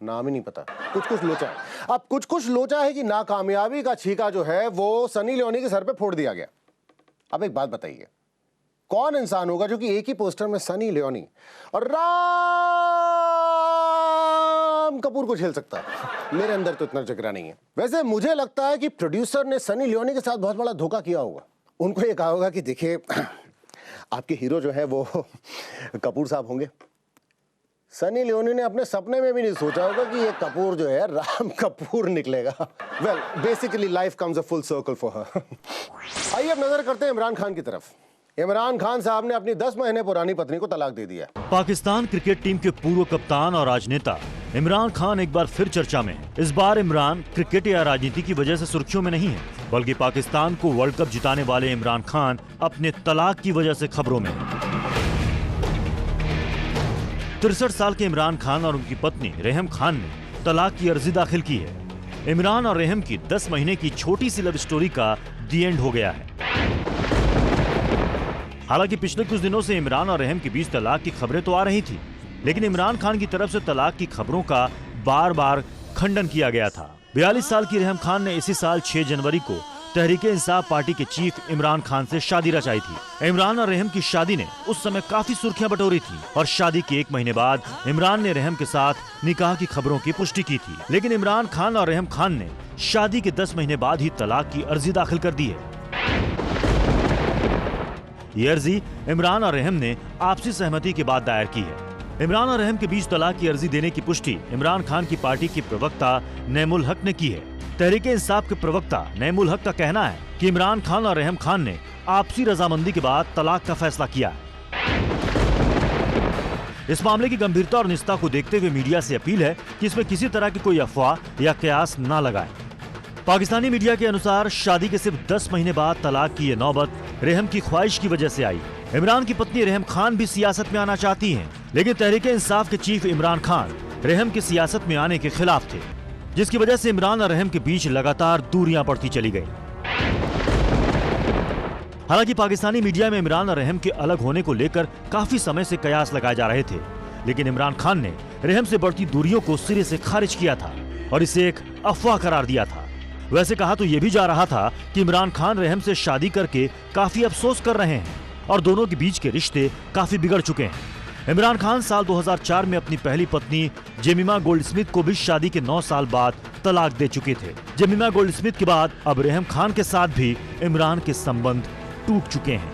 नाम ही नहीं पता। कुछ कुछ लोचा है। अब कुछ कुछ लोचा है कि नाकामयाबी का छीका जो है वो सनी लियोनी के सर पे फोड़ दिया गया। अब एक बात बताइए, कौन इंसान होगा जो कि एक ही पोस्टर में सनी लियोनी और राम कपूर को झेल सकता है? मेरे अंदर तो इतना जिगरा नहीं है। वैसे मुझे लगता है कि प्रोड्यूसर ने सनी लियोनी के साथ बहुत बड़ा धोखा किया होगा। उनको ये कहा होगा कि देखिए, आपके हीरो जो है वो कपूर साहब होंगे। सनी लियोनी ने अपने सपने में भी नहीं सोचा होगा कि ये कपूर जो है राम कपूर निकलेगा। Well, basically life comes a full circle for her. आइए अब नजर करते हैं इमरान खान की तरफ। इमरान खान साहब ने अपनी 10 महीने पुरानी पत्नी को तलाक दे दिया। पाकिस्तान क्रिकेट टीम के पूर्व कप्तान और राजनेता इमरान खान एक बार फिर चर्चा में है। इस बार इमरान क्रिकेट या राजनीति की वजह से सुर्खियों में नहीं है, बल्कि पाकिस्तान को वर्ल्ड कप जिताने वाले इमरान खान अपने तलाक की वजह से खबरों में है। 63 साल के इमरान खान और उनकी पत्नी रेहम खान ने तलाक की अर्जी दाखिल की है। इमरान और रेहम की 10 महीने की छोटी सी लव स्टोरी का दी एंड हो गया है। हालांकि पिछले कुछ दिनों से इमरान और रेहम के बीच तलाक की खबरें तो आ रही थी, लेकिन इमरान खान की तरफ से तलाक की खबरों का बार बार खंडन किया गया था। 42 साल की रेहम खान ने इसी साल 6 जनवरी को तहरीके इंसाफ पार्टी के चीफ इमरान खान से शादी रचाई थी। इमरान और रेहम की शादी ने उस समय काफी सुर्खियां बटोरी थी और शादी के 1 महीने बाद इमरान ने रेहम के साथ निकाह की खबरों की पुष्टि की थी। लेकिन इमरान खान और रेहम खान ने शादी के 10 महीने बाद ही तलाक की अर्जी दाखिल कर दी है। ये अर्जी इमरान और रेहम ने आपसी सहमति के बाद दायर की है। इमरान और रहम के बीच तलाक की अर्जी देने की पुष्टि इमरान खान की पार्टी की प्रवक्ता नईमुल हक ने की है। तहरीक इंसाफ के प्रवक्ता नईमुल हक का कहना है कि इमरान खान और रहम खान ने आपसी रजामंदी के बाद तलाक का फैसला किया है। इस मामले की गंभीरता और निजता को देखते हुए मीडिया से अपील है कि इसमें किसी तरह की कोई अफवाह या कयास न लगाएं। पाकिस्तानी मीडिया के अनुसार शादी के सिर्फ 10 महीने बाद तलाक की ये नौबत रहम की ख्वाहिश की वजह से आई। इमरान की पत्नी रहम खान भी सियासत में आना चाहती हैं, लेकिन तहरीक इंसाफ के चीफ इमरान खान रहम की सियासत में आने के खिलाफ थे, जिसकी वजह से इमरान और रहम के बीच लगातार दूरियां बढ़ती चली गईं। हालांकि पाकिस्तानी मीडिया में इमरान और रहम के अलग होने को लेकर काफी समय से कयास लगाए जा रहे थे, लेकिन इमरान खान ने रहम से बढ़ती दूरियों को सिरे से खारिज किया था और इसे एक अफवाह करार दिया था। वैसे कहा तो यह भी जा रहा था कि इमरान खान रहम से शादी करके काफी अफसोस कर रहे हैं और दोनों के बीच के रिश्ते काफी बिगड़ चुके हैं। इमरान खान साल 2004 में अपनी पहली पत्नी जेमिमा गोल्डस्मिथ को भी शादी के 9 साल बाद तलाक दे चुके थे। जेमिमा गोल्डस्मिथ के बाद अब रहम खान के साथ भी इमरान के संबंध टूट चुके हैं।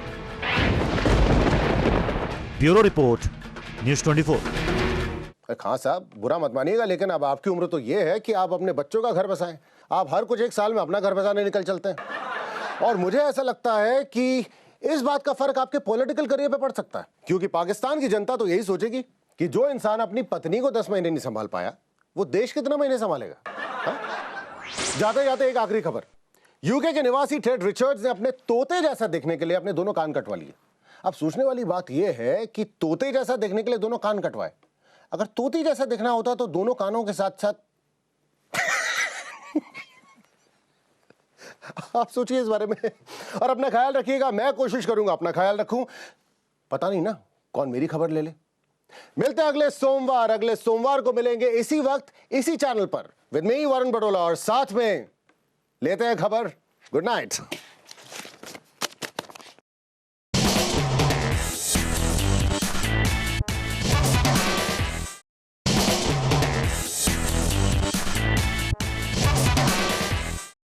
Bureau report, news 24। खान साहब बुरा मत मानिएगा, लेकिन अब आपकी उम्र तो ये है कि आप अपने बच्चों का घर बसाएं। आप हर कुछ 1 साल में अपना घर बसाने निकल चलते हैं और मुझे ऐसा लगता है कि इस बात का फर्क आपके पॉलिटिकल करियर पे पड़ सकता है, क्योंकि पाकिस्तान की जनता तो यही सोचेगी कि जो इंसान अपनी पत्नी को 10 महीने नहीं संभाल पाया वो देश कितना महीने संभालेगा। जाते जाते एक आखिरी खबर, यूके के निवासी टेड रिचर्ड्स ने अपने तोते जैसा देखने के लिए अपने दोनों कान कटवा लिए। अब सोचने वाली बात यह है कि तोते जैसा देखने के लिए दोनों कान कटवाए, अगर तोती जैसा दिखना होता तो दोनों कानों के साथ साथ आप सोचिए इस बारे में और अपना ख्याल रखिएगा। मैं कोशिश करूंगा अपना ख्याल रखूं, पता नहीं ना कौन मेरी खबर ले ले। मिलते हैं अगले सोमवार को मिलेंगे इसी वक्त इसी चैनल पर विद मी वरुण बडोला और साथ में लेते हैं खबर। Good night.